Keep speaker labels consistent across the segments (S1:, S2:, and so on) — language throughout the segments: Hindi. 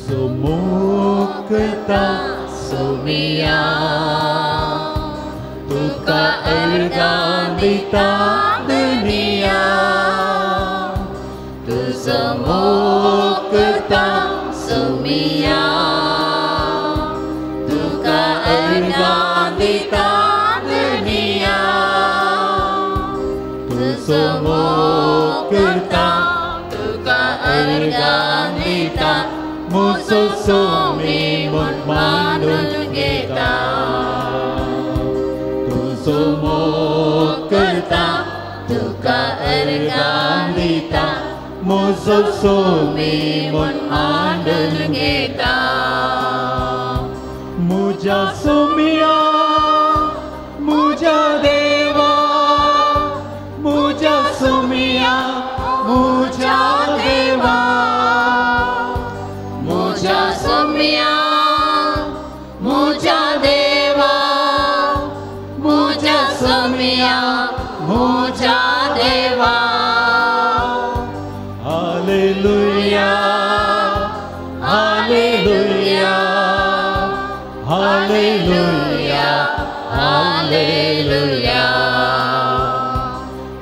S1: semua kertas sumia Tuka ergan di dunia Tu semua kertas sumia Tuka ergan di dunia Tu semua kertas Tuka ergan di musuh sumi mun manul kita Tu semua kertas Tuka ergan di musuh sumi mun manul kita Muja sumia muja dewa muja sumia muja dewa muja sumia muja dewa muja sumia muja dewa Haleluya Haleluya Haleluya Haleluya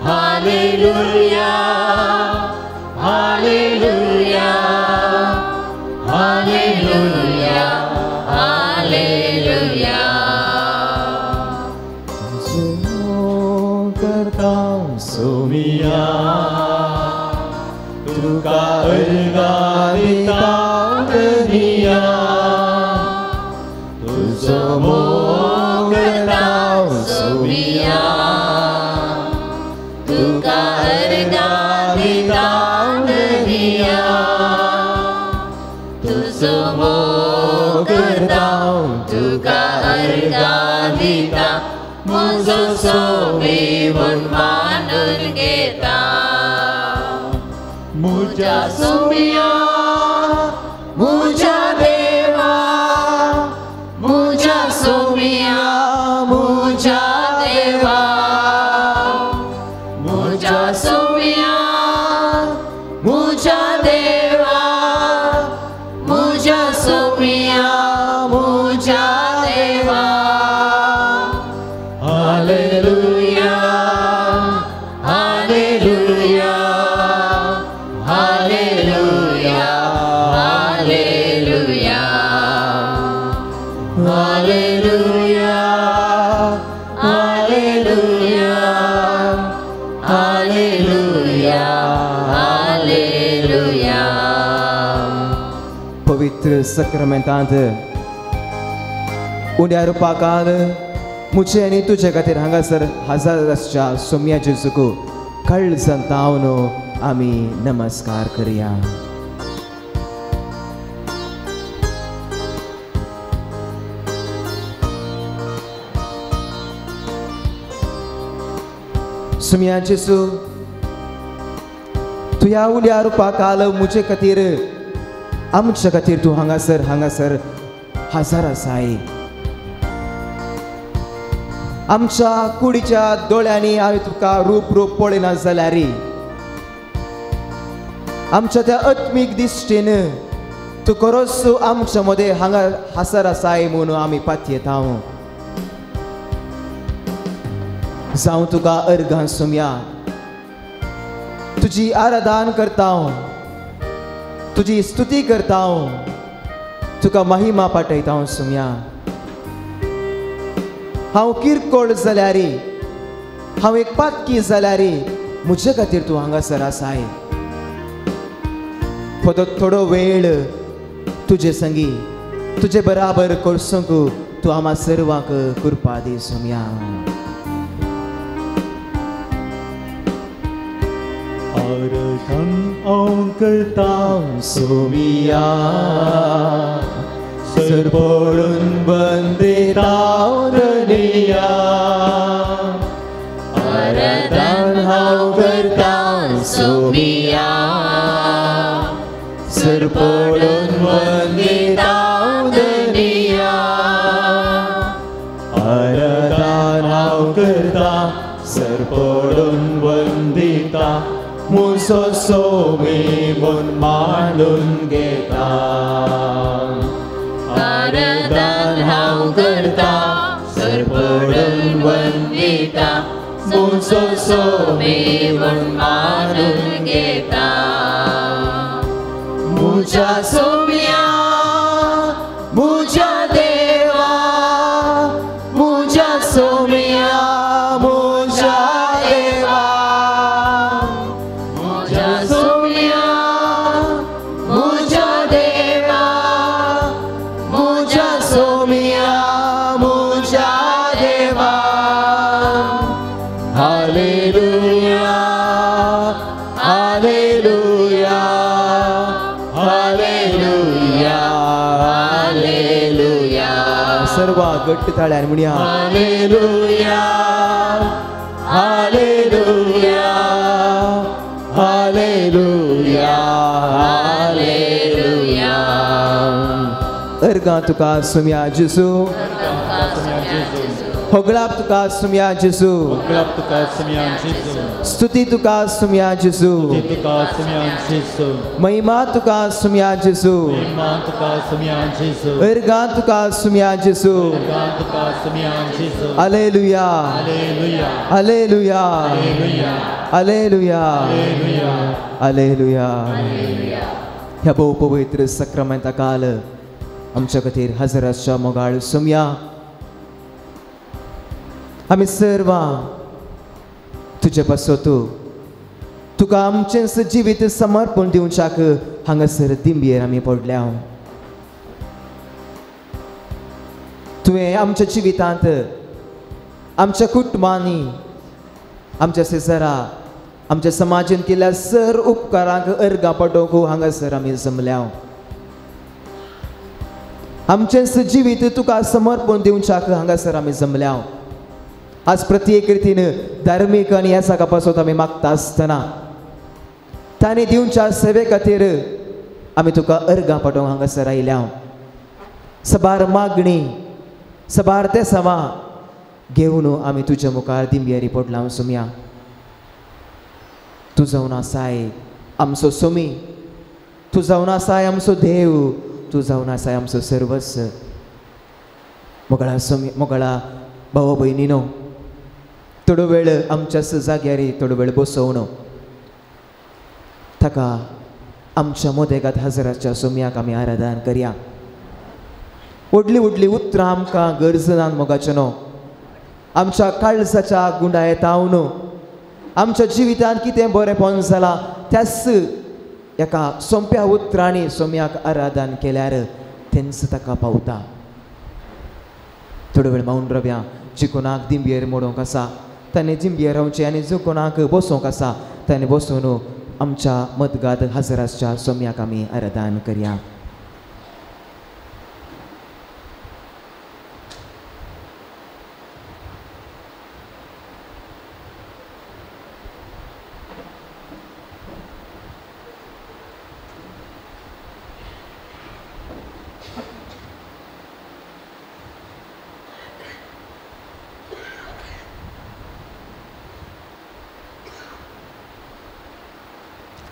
S1: Haleluya Haleluya Haleluya Haleluya Semua kertas sumia Tuka ergan di dunia Tu semua kertas sumia Tuka ergan di dunia Tu semua kertas Tuka ergan di musuh sumi mun manul kita Muja sumia muja dewa muja sumia muja dewa muja sumia muja dewa muja sumia muja dewa Haleluya Haleluya Haleluya Haleluya Haleluya Haleluya Haleluya Haleluya
S2: पवित्र सक्रमेंतांत उद्या रूपाकाल मुझे आणि तुझे खातीर हांगासर हजाराच्या सोम्या जेजूक कळ संतावन आमी नमस्कार करूया सोम्या जेजू तुया उद्या रूपाकाल मुझे खातीर आमच्या खातीर तू हांगासर हजार आसाय आमच्या कुडीच्या दोळ्यांनी हांवें तुका रूप पळयना जाल्यार आमच्या त्या आत्मीक दिश्टीन तू खरोच आमच्या मदें हांगा हसर आसाय म्हणून आमी पातयेता जावं तुका अर्गां सोम्या तुजी आराधना करता तुजी स्तुती करता तुका महिमा पाठयता सोम्या हांव किरकोळ जाल्यार हांव एक पातकी जाल्यार मुझे खातीर तूं हांगासर आसाय थोडो वेळ तुजे संगी तुजे बराबर करसूंक तूं आम्हा सर्वांक कृपा दी सोम्या
S1: आराधन करता सोम्या सरपडून बंदिता दुनिया आराधन हांव करता सोम्या सरपडून बंदिता दुनिया आराधन हांव करता सरपडून बंदिता मुसो सोमी मन मांडून घेता मुझो सोमेवन मानून घेता मुझ्या सोम्या मुझ्या देवा मुझ्या सोम्या मुझ्या देवा मुझ्या सोम्या मुझ्या देवा मुझ्या सोम्या मुझ्या देवा हालेलुया हालेलुया हालेलुया हालेलुया
S2: सर्व गट्ट ताळ्यान म्हणया
S1: हालेलुया हालेलुया हालेलुया हालेलुया
S2: अर्गा तुका सुम्या जेजू होगळाप तुका सुम्या जेजू
S1: Glap tuka semyan Jesu
S2: स्तुती तुका सुम्या जेजू
S1: tuka semyan Jesu
S2: महिमा तुका सुम्या जेजू
S1: Iman tuka semyan Jesu
S2: अर्गा तुका सुम्या जेजू
S1: Gan tuka semyan Jesu
S2: hallelujah
S1: Hallelujah
S2: hallelujah
S1: Hallelujah
S2: hallelujah hallelujah ह्या बहु पवित्र सक्रामेंता काल आमच्या खातीर हजराच्या मोगाळ सुम्या आमी सर्व तुजे बसोतू तुका आमचें जिवीत समर्पण दिवच्याक हांगासर दिंबयेर आमी पडल्या तुवें आमच्या जिवितांत आमच्या कुटुंबांनी आमच्या शेजारा आमच्या समाजान केल्या सर उपकारांक अर्गां पडोवंक हांगासर आमी जमल्या आमचें जिवीत तुका समर्पण दिवच्याक हांगासर आमी जमल्या आज प्रत्येक रितीन धार्मीक आनी ह्या जागा पासून आमी मागता आसतना तांणी दिवच्या सेवे खातीर आमी तुका अर्गां पडोवंक हांगासर आयल्या सबार मागणी सबार ते सवा घेवन आमी तुज्या मुखार दिंबयेरी पडला सुम्या तूं जावन आसाय आमचो सुमी तूं जावन आसाय आमचो देव तूं जावन आसाय आमचो सर्वस्व मोगळा भाव भयणीनो थोडो वेळ आमच्याच जाग्यार थोडो वेळ बसोवन ताका आमच्या मोदेगात हजराच्या सुम्याक आमी आराधन करया व्हडली व्हडली उतरां आमकां गरजनान मोगाचें न्हू आमच्या काळजाच्या गुंडायेतावन आमच्या जिवितांत कितें बरेंपण जालां त्याच एका सोंप्या उतरांनी सोम्याक आराधन केल्यार तेंच ताका पावता थोडो वेळ मावून रावया जी कोणाक दिंबयेर मोडोवंक आसा ताणें दिंबयेर रावचें आनी जो कोणाक बसोवंक आसा ताणें बसून आमच्या मदगाद हजराच्या सोम्याक आमी आराधन करया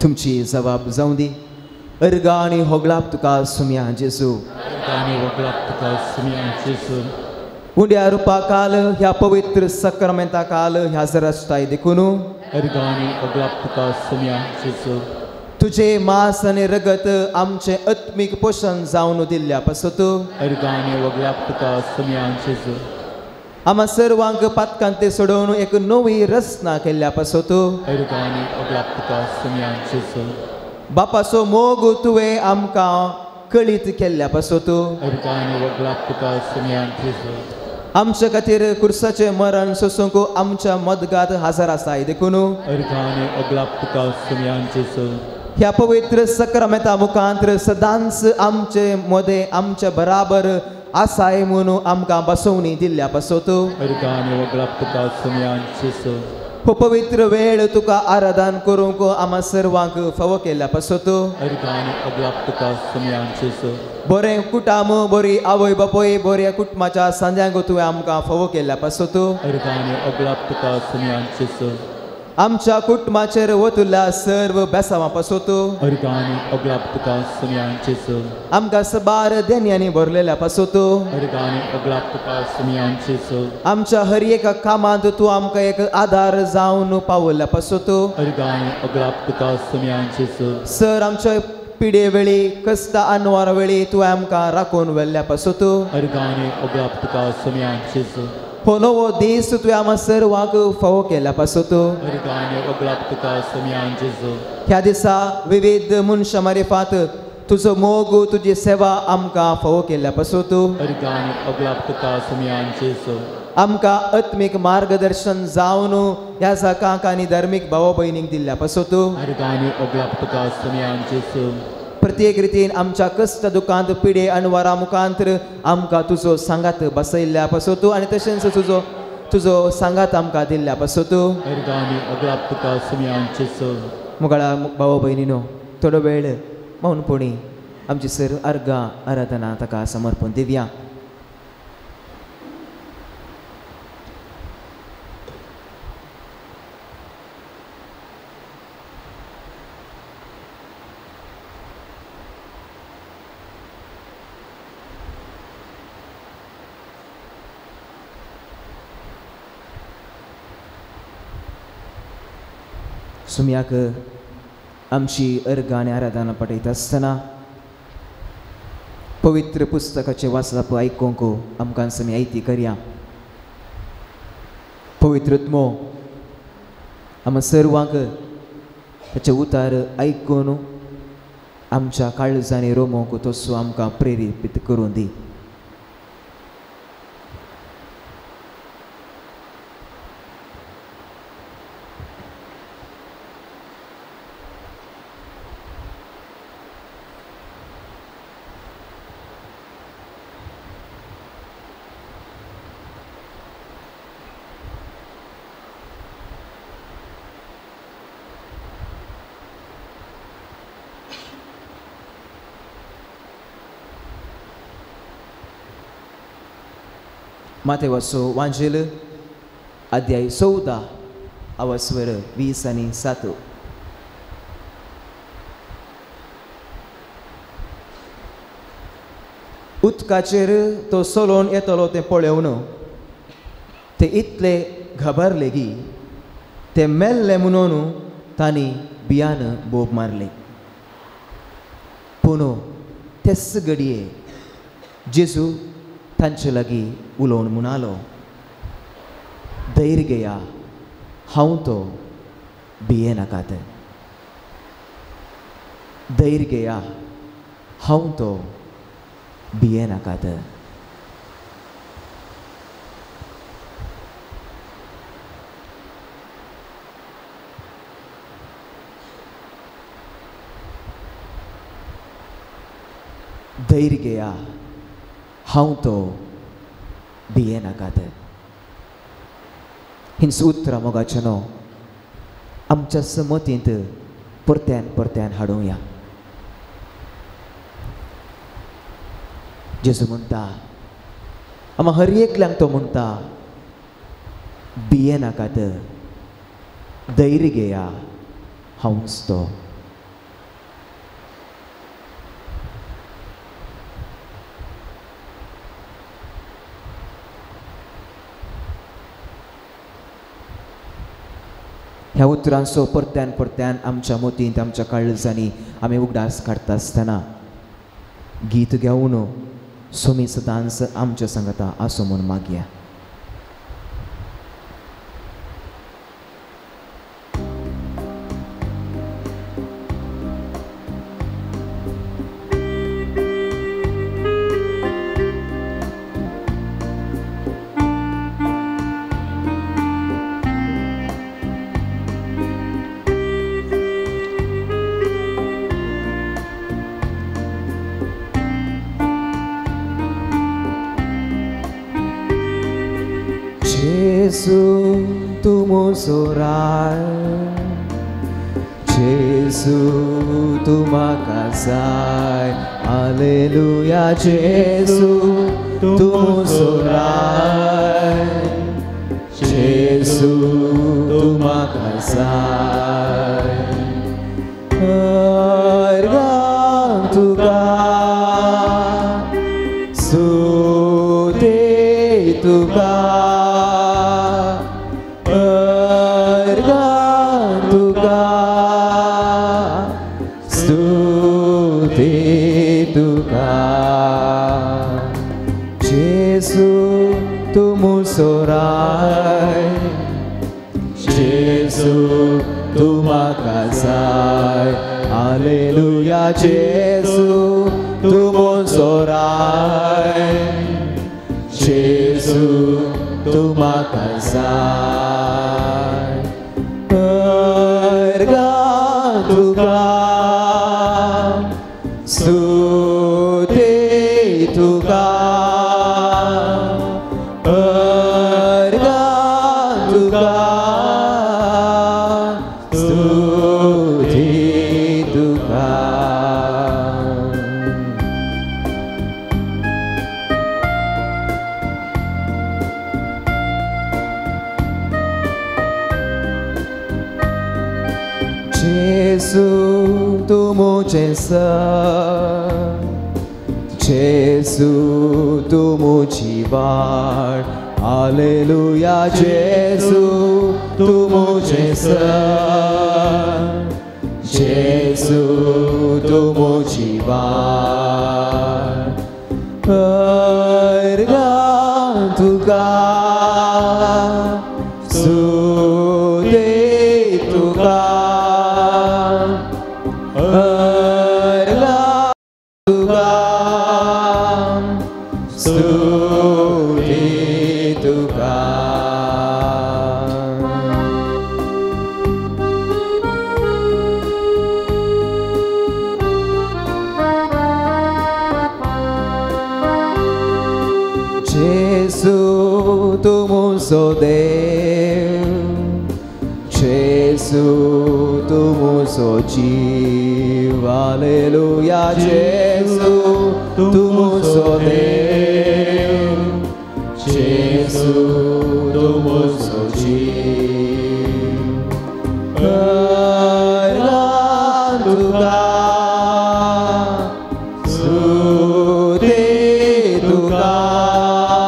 S2: तुमची जबाब जावं दी अर्गा आनी होगळाप तुका सुम्या जेजू
S1: Gani waglap tuka semyan Jesu
S2: उंड्या रुपा काल ह्या पवित्र सक्रामेंता काल ह्या हजराचताय देखून
S1: Gani waglap tuka semyan Jesu
S2: तुझे मांस आनी रगत आमचे आत्मीक पोषण जावन दिल्ल्या पासत
S1: Gani waglap tuka semyan Jesu
S2: आम्हा सर्वांक पातकांते सोडून एक नवी रचना केल्ल्या पासत
S1: Gani waglap tuka semyan Jesu
S2: बापाचो मोग तुवें आमकां कळीत केल्ल्या पासत
S1: Gani waglap tuka semyan Jesu
S2: आमच्या खातीर कुर्साचें मरण सोसूंक आमच्या मदगात हजर आसाय देखून
S1: Gani waglap tuka semyan Jesu
S2: ह्या पवित्र सक्रामेंता मुखांतर सदांच आमचे मदें आमच्या बराबर आसाय म्हणून आमकां बसवणी दिल्ल्या पासत
S1: Gani waglap tuka semyan Jesu
S2: हो पवित्र वेळ तुका आराधन करूंक आम्हा सर्वांक फावो केल्ल्या पासत
S1: Gani waglap tuka semyan Jesu
S2: बरें कुटाम बरी आवय बापूय बऱ्या कुटुंबाच्या सांज्यांक तुवें आमकां फावो केल्ल्या पासत
S1: Gani waglap tuka semyan Jesu
S2: आमच्या कुटुंबाचेर वतुल्ल्या सर्व बेसावां पासोतो
S1: Organi oglap tuka sumyan Jesu.
S2: आमकां सबार देन्यांनी भरलेल्या पासोतो
S1: Organi oglap tuka sumyan Jesu.
S2: आमच्या हर एका कामांत तूं आमकां एक आधार जावन पावल्ल्या पासोतो
S1: Organi oglap tuka sumyan Jesu.
S2: Sir आमच्या पिडे वेळी कस्ता आनवार वेळी तूं आमकां राखून व्हेल्ल्या पासोतो
S1: Organi oglap tuka sumyan Jesu.
S2: हो नवो दीस तुवें आम्हा सर्वांक फावो केल्या पासोतो
S1: Organi oglap tuka sumyan Jesu.
S2: ह्या दिसा विविध मनशां मार्फत तुजो मोग तुजी सेवा आमकां फावो केल्ल्या पासोतो
S1: Organi oglap tuka sumyan Jesu.
S2: आमकां आत्मीक मार्गदर्शन जावन ह्या जाकांक आनी धर्मीक भाव भयणींक दिल्ल्या पासोतो
S1: Organi oglap tuka sumyan Jesu.
S2: प्रत्येक रितीन आमच्या कश्ट दुखांत पिडे अनवरां मुखांतर आमकां तुजो सांगात बसयल्ल्या पासोतो आनी तशेंच तुजो सांगात आमकां दिल्ल्या पासोतो
S1: Organi oglap tuka sumyan Jesu.
S2: मुगाळा भाव भयणीनो थोडो वेळ मौनपणी आमची सर अर्गां आराधना ताका समर्पण दिवया सुमयाक आमची अर्गां आनी आराधना पठयता आसतना पवित्र पुस्तकाचे वाचप आयकूंक आमकां समी आयती करया पवित्रत्मो आम सर्वांक ताचे उतार आयकून आमच्या काळजांनी रोमोवंक तसो आमकां प्रेरीत करून दी Matewaso Wanjel अध्याय 14 अवस्वर 20 आणि 7 उदकाचेर तो सोलोन येतलो तें पळोवन ते इतले घाबरले की ते मेल्ले म्हणून तांणी भियान बोब मारले पूण तेच घडये जेजू तांचे लागीं उलोवन म्हणालो धैर्य घेया हांव तो भिये नाकात धैर्य घेया हांव तो भिये नाकात धैर्य घेया हांव तो भिये नाकात हिन सूत्र मोगाचें न्हू आमच्या समतींत परत्यान परत्यान हाडुया जेजू म्हणटा आम हर एकल्यांक तो म्हणटा भिये नाकात धैर्य घेया हांवच तो ह्या उतरांचो परत्यान परत्यान आमच्या मोतींत आमच्या काळजांनी आमी उगडास काडटा आसतना गीत घेवन सोमी सदांच आमच्या सांगता आसो म्हूण मागया Gesù tu musurai Gesù tu makasai Haleluya Gesù tu musurai Gesù Jesu terima kasih. Harga Tuhan, suci Tuhan, harga Tuhan, suci Tuhan. Jesu tumu sorai, Jesu terima kasih. Haleluya, Jesu tumu sorai, Jesu terima kasih. Harga Tuhan, suci Tuhan, harga Tuhan, suci Tuhan. Jesu tumu jasa, Jesu tumu jiwa. Haleluya, Jesu tumu jasa, Jesu tumu jiwa. Harga Tuhan, suci Tuhan, harga Tuhan, suci Tuhan. Jesu tumu sodev, Jesu tumu sojiv. Haleluya, Jesu tumu sodev, Jesu tumu sojiv. Harga Tuhan, suci Tuhan,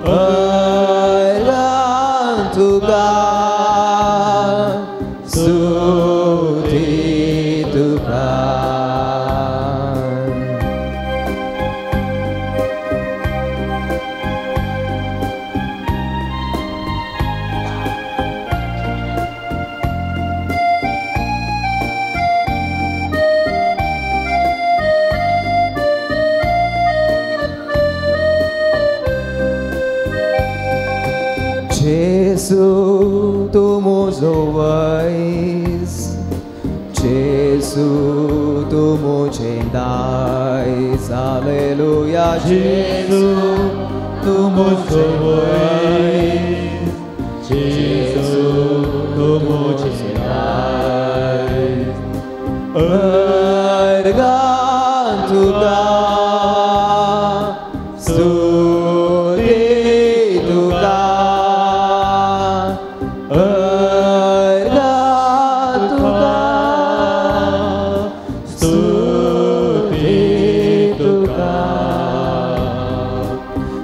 S2: harga Tuhan, suci Tuhan. Jesu tumu zoais, Jesu tumu cendais. Haleluya, Jesu tumu zoais, Jesu tumu cendais. Harga Tuhan, suci Tuhan, harga Tuhan, suci Tuhan.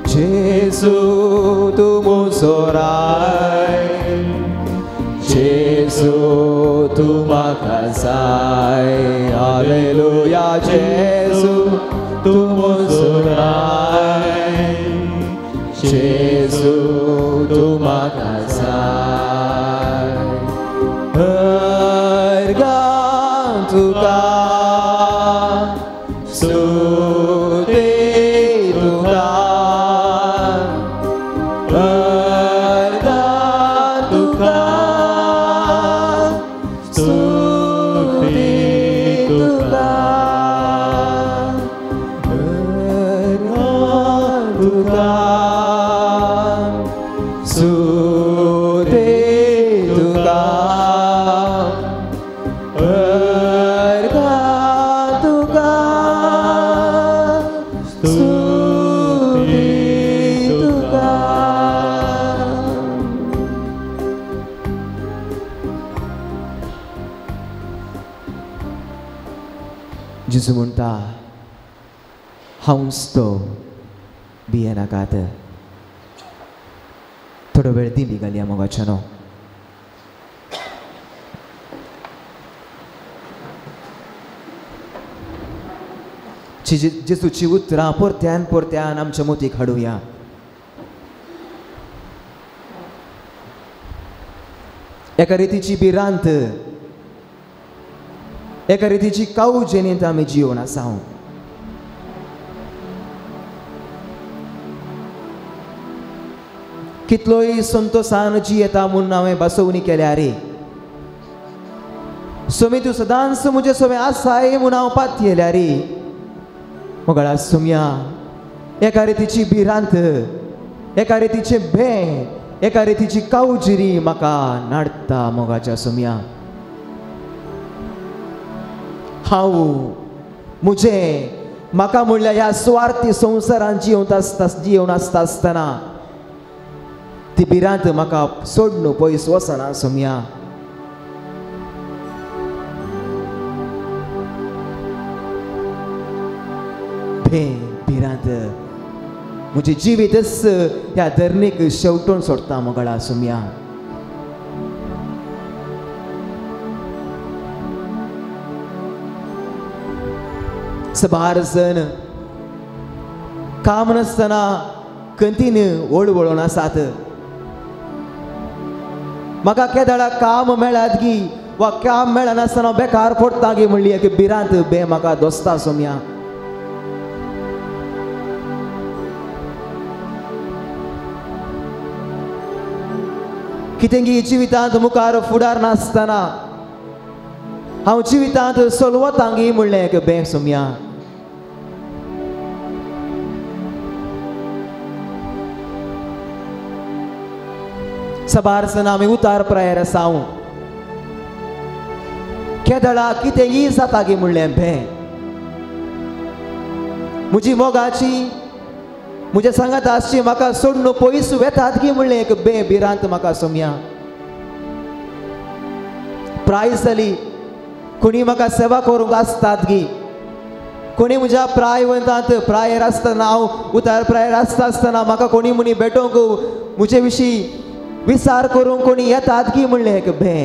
S2: Jesu tumu sorai, Jesu terima kasih. Haleluya, Jesu tumu sorai, Jesu terima kasih. Harga Tuhan, suci Tuhan, harga Tuhan, suci Tuhan, harga Tuhan, suci Tuhan, harga Tuhan, suci Tuhan. जेजू म्हणटा हांवच तो भिये नाकात. थोडो वेळ दिली घालया मोगाच्यानो. जेजूची उतरां परत्यान परत्यान आमच्या मोतीक हाडुया. एका रितीची भिरांत, एका रितीची कावजेनींत आमी जिवन आसा. कितलोय संतोषान जियेता म्हूण हांवें बसवणी केल्या रे. सोमी तूं सदांच म्हजे सोमे आसाय म्हूण हांव पातयेल्या रे. मोगळा सोम्या, एका रितीची भिरांत, एका रितीचे भे, एका रितीची कावजिरी म्हाका नाडटा मोगाच्या सोम्या. हांव म्हजे म्हाका म्हणल्या ह्या स्वार्थी संवसारांत जिवन आसता आसतना ती भिरांत म्हाका सोडून पयस वचना सोम्या. भिरांत म्हजे जिवीतच ह्या धरणीक शेवटून सोडटा मोगळा सोम्या. सबार जण काम नासतना कंटिन्यू वळवळून आसात. म्हाका केदाळा काम मेळ्ळात गी वा काम मेळनासतना बेकार पडटा गी म्हणली एक भिरांत बे म्हाका दोस्ता सोम्या. कितेंगी जिवितांत मुखार फुडार नासतना हांव जिवितांत चलवतांगी म्हणलें एक बे सोम्या. सबार सण आमी उतार प्रायर आसा. केदळा कितेंय जाता गे म्हणलें भे. म्हजी मोगाची म्हज्या सांगाताची म्हाका सोडून पयस वेतात गी म्हणलें एक बे भिरांत म्हाका सोम्या. प्राय जाली कोणी म्हाका सेवा करूंक आसतात गी. कोणी म्हज्या प्रायवंतांत प्रायर आसतना हांव उतार प्रायर आसता आसतना म्हाका कोणी मनी भेटोवंक म्हजे विशीं विचार करूंक कोणी येतात गी म्हणलें एक भे.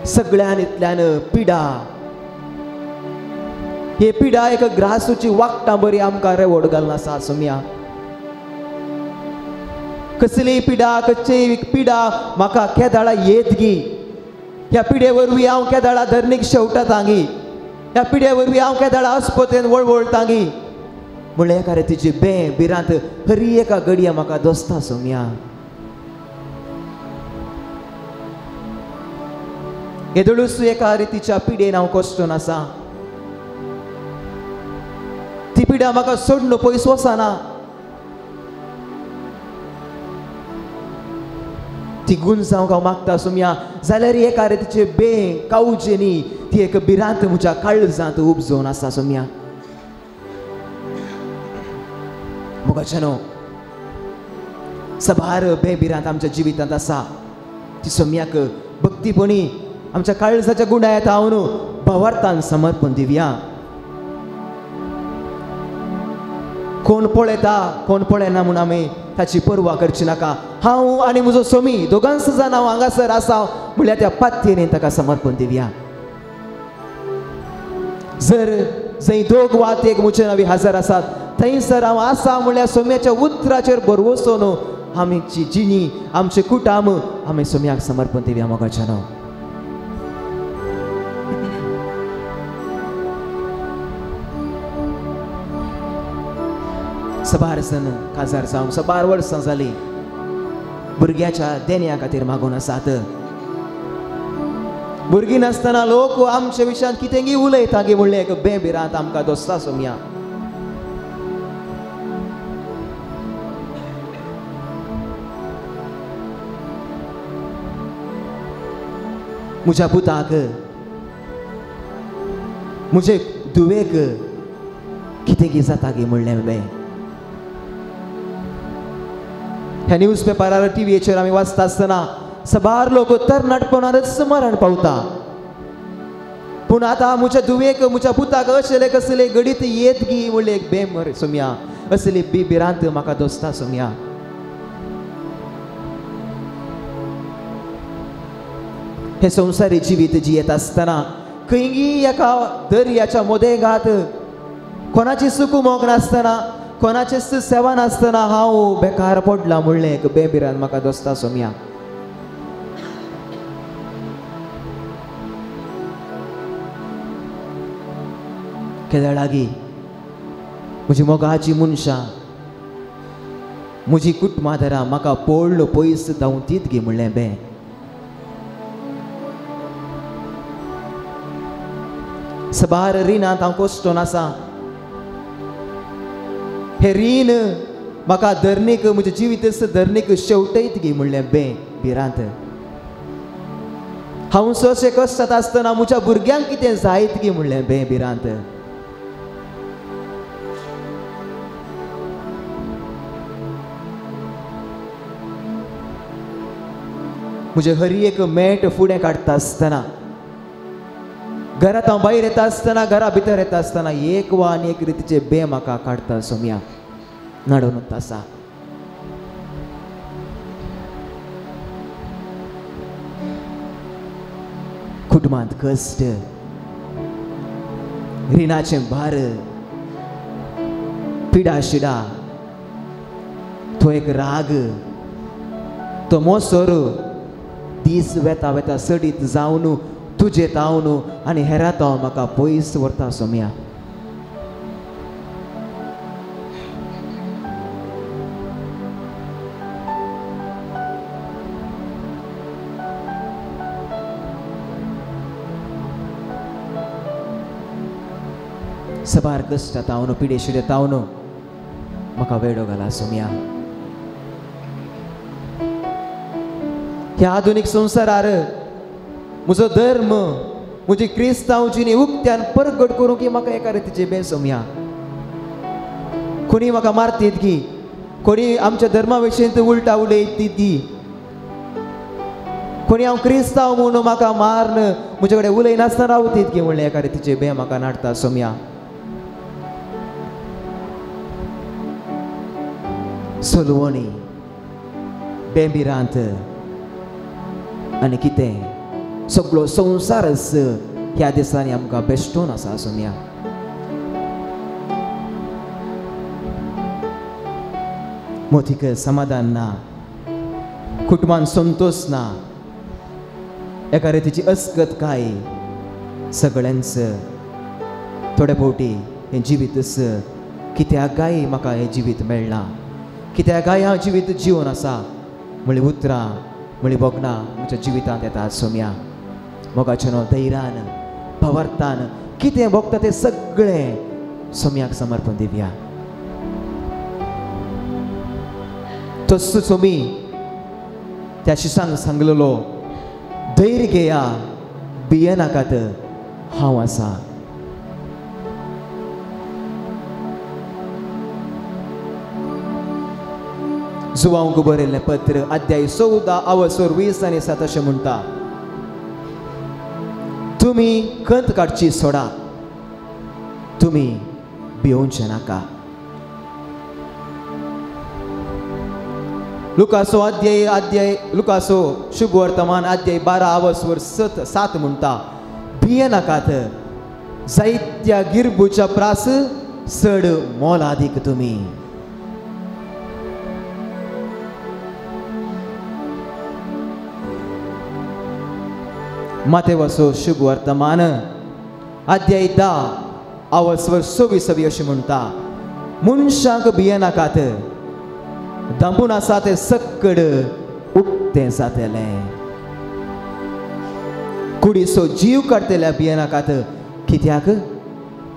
S2: सगळ्यान इतल्यान पिडा, हे पिडा एक ग्रासूची वागटां बरी आमकां रेवड घालून आसा सोम्या. कसली पिडा, कच्ची पिडा म्हाका केदाळा येत गी. ह्या पिडे वरवीं हांव केदाळा धरणीक शेवटां गी. ह्या पिडे वरवीं हांव केदाळा अस्पतेन वळवळटां गी म्हणलें एका रितीची बे भिरांत हरी एका घडये म्हाका दोस्ता सोम्या. येदळूच एका रितीच्या पिडेन हांव कोश्टून आसा. ती पिडा म्हाका सोडून पयस वचना. ती गुण जावंक हांव मागता सोम्या. जाल्यार एका रितीचे बे कावजेनी ती एक भिरांत म्हज्या काळजांत उपजोवन आसा सोम्या. मोगाच्यानो, सबार बे भिरांत आमच्या जिवितांत आसा. ती सोम्याक भक्तीपणी आमच्या काळजाच्या गुणायत हांव न्हू भावार्थान समर्पण दिवया. कोण पळयता कोण पळयना म्हूण आमी ताची पर्वा करची नाका. हांव आनी म्हजो सोमी दोगांच जाण हांव हांगासर आसा म्हणल्यार त्या पातयेन ताका समर्पण दिवया. जर जंय दोग वा एक म्हजे नवी हजर आसात थंयसर हांव आसा म्हणल्यार सोम्याच्या उतराचेर भरवोसन आमची जिणी आमचे कुटाम आमी सोम्याक समर्पण दिवया मोगाच्यानो. सबार जण काजार जावन सबार वर्सां जालीं भुरग्याच्या देण्या खातीर मागून आसात. भुरगीं नासतना लोक आमच्या विशयान कितेंय उलयता गे म्हणलें एक बे भिरांत आमकां दोस्ता सोम्या. म्हज्या पुताक म्हजे धुवेक कितेंय जाता गे म्हणलें बे. ह्या न्यूज पेपरार टीव्हीचेर आमी वाचता आसतना सबार लोक तरणाटपणारच मरण पावता. पूण आतां म्हज्या दुवेक म्हज्या पुताक असले कसले घडीत येत गी म्हणले एक बेमर सोम्या असली भिरांत म्हाका दोस्ता सोम्या. हे संवसारी जिवीत जियेत आसतना खंयी एका दर्याच्या मोदेगांत कोणाची सुख मोग नासतना कोणाचेच सेवा नासतना हांव बेकार पडला म्हणलें एक बेभिरांत म्हाका दोस्ता सोम्या. केद्या लागीं म्हजी मोगाची मनशां म्हजी कुटुंबादारां म्हाका पळलो पयस धांवतीत गे म्हणलें बे. सबार रिणांत हांव कोश्टोन आसा. हे रीण म्हाका धरणीक म्हजे जिवीत धरणीक शेवटयत गे म्हणलें बे भिरांत. हांव चडशें कश्टांत आसतना म्हज्या भुरग्यांक कितें जायत गे म्हणलें बे भिरांत. म्हजे हरी एक मेट फुडें काडटा आसतना घरांत हांव भायर येता आसतना घरा भितर येता आसतना एक वा आनी एक रितीचे बे म्हाका काडटा सोम्या नडोनूच आसा. कुटुंबांत कश्ट रिणाचें भार पिडा शिडा तो एक राग तो मोसोर दीस वेता वेता सडीत जावन तुजे तावन आनी हेरात हांव म्हाका पयस व्हरता सोम्या. सबार कश्ट तावन पिडे शिडे तावन म्हाका वेडो घाला सोम्या. ह्या आधुनीक संवसारार म्हजो धर्म म्हजी क्रिस्तांवची उक्त्यान परगट करूंक म्हाका एका रितीचे बे सोम्या. कोणी म्हाका मारतीत की कोणी आमच्या धर्मा विशीं उलटा उलयत ती कोणी हांव क्रिस्तांव म्हणून म्हाका मारन म्हजे कडेन उलयनासतना रावतीत की म्हणलें एका रितीचे बे म्हाका नाडटा सोम्या. सोलवणी बेभिरांत आनी कितें सगळो संवसारच ह्या दिसांनी आमकां बेश्टून आसा सोम्या. मोतीक समाधान ना कुटुंबान संतोष ना एका रितीची अस्कतकाय सगळ्यांच थोडे फावटी हें जिवीतच कित्याक गाय म्हाका हें जिवीत मेळना कित्याक गाय हांव जिवीत जिवन आसा म्हणली उतरां म्हणली बोगणां म्हज्या जिवितांत येतात सोम्या. मोगाचें न्हू धैर्यान भवर्तान कितें भोगता तें सगळें सोम्याक समर्पण दिवया. तस सोमी त्या शिशांक सांगलेलो धैर्य घेया भियेनाकात हांव आसा. जुवांक बरयल्लें पत्र अध्याय 14 अवसर 20 आनी 7 अशें म्हणटा. तुमी खंत काडची सोडा तुमी भियोंचे नाका. लुकासो शुभ वर्तमान अध्याय 12 अवसर 7 म्हणटा. भियेनाकात जायत्या गिरबूच्या प्रास चड मोलादीक तुमी. मातेवाचो शुभ वर्तमान अध्याय 10 अवसर 26 अशें म्हणटा. मनशांक भियेनाकात दांबून आसा तें सक्कड उक्तें जातलें. कुडीचो जीव काडटल्या भियेनाकात कित्याक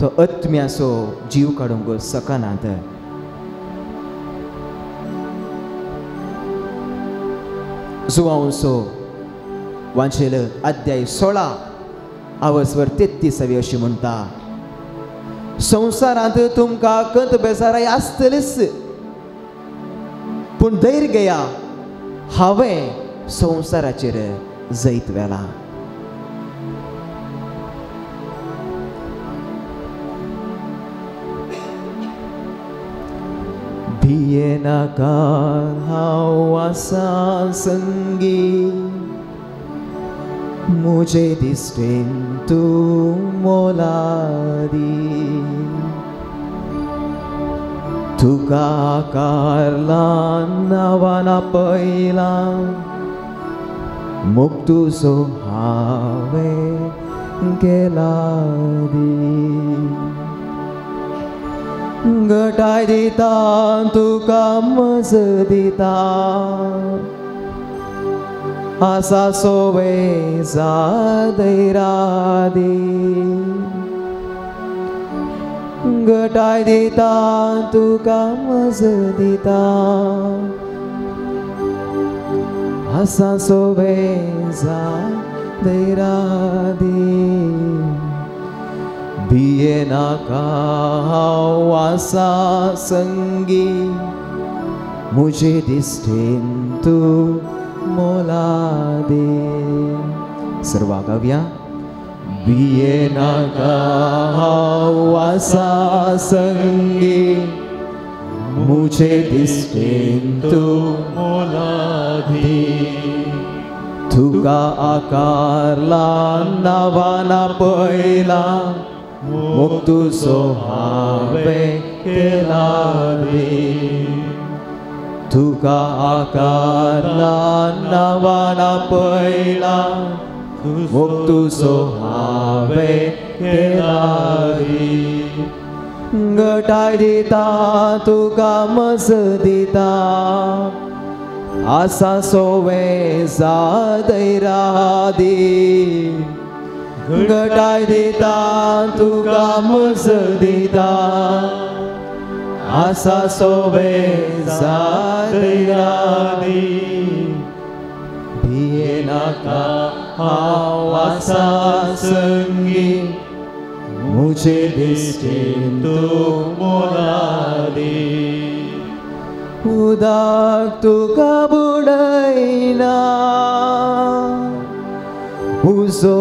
S2: तो आत्म्याचो जीव काडूंक शकनात. जुवांचो वांचेल अध्याय 16 अवसर 33 अशी म्हणटा. संवसारांत तुमकां कंत बेजाराय आसतलीच पूण धैर्य घेया हांवें संवसाराचेर जैत वेला. Bienakan hawasa संगी मुझे distinto moladi तुका आकारला नवाना पहिला मुक्तु सो हावे केला गटाय दिता तुका मज दिता आसा सोवे जादैरादी गटाय दिता तुका मज दिता आसा सोवे जादैरादी Bienakan hawasa संगी मुझे distinto molade सर्वा गाऊया Bienakan hawasa संगी मुझे distinto molade तुका आकारला नवाना पहिला मुक्तु सोहावे केला तुका आकारला नवाना पहिला मुक्तु सोहावे केला गटाय दिता तुका मज दिता आसा सोवे जादैरादी गटाय दिता तुका मज दिता आसा सोवे जादैरादी Bienakan hawasa संगी मुझे distinto moladi udak tuka budayna uso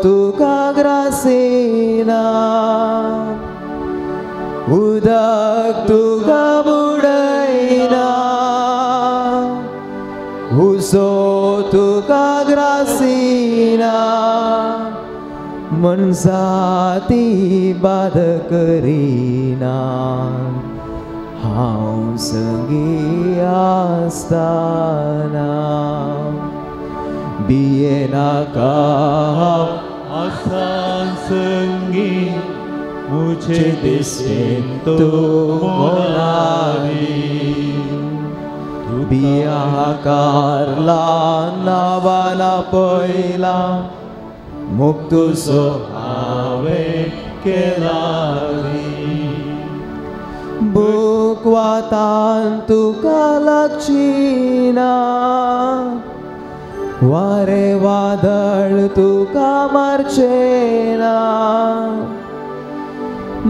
S2: tuka grasina udak tuka budayna uso tuka grasina मनसाती बाद करीना हांव संगी आसताना Bienakan hawasa संगी मुझे distinto moladi Bienakanla navana पहिला मुक्तु सोहावे केलारी बुक्वातान तुका लक्षिना वारे वादळ तुका मार्चेना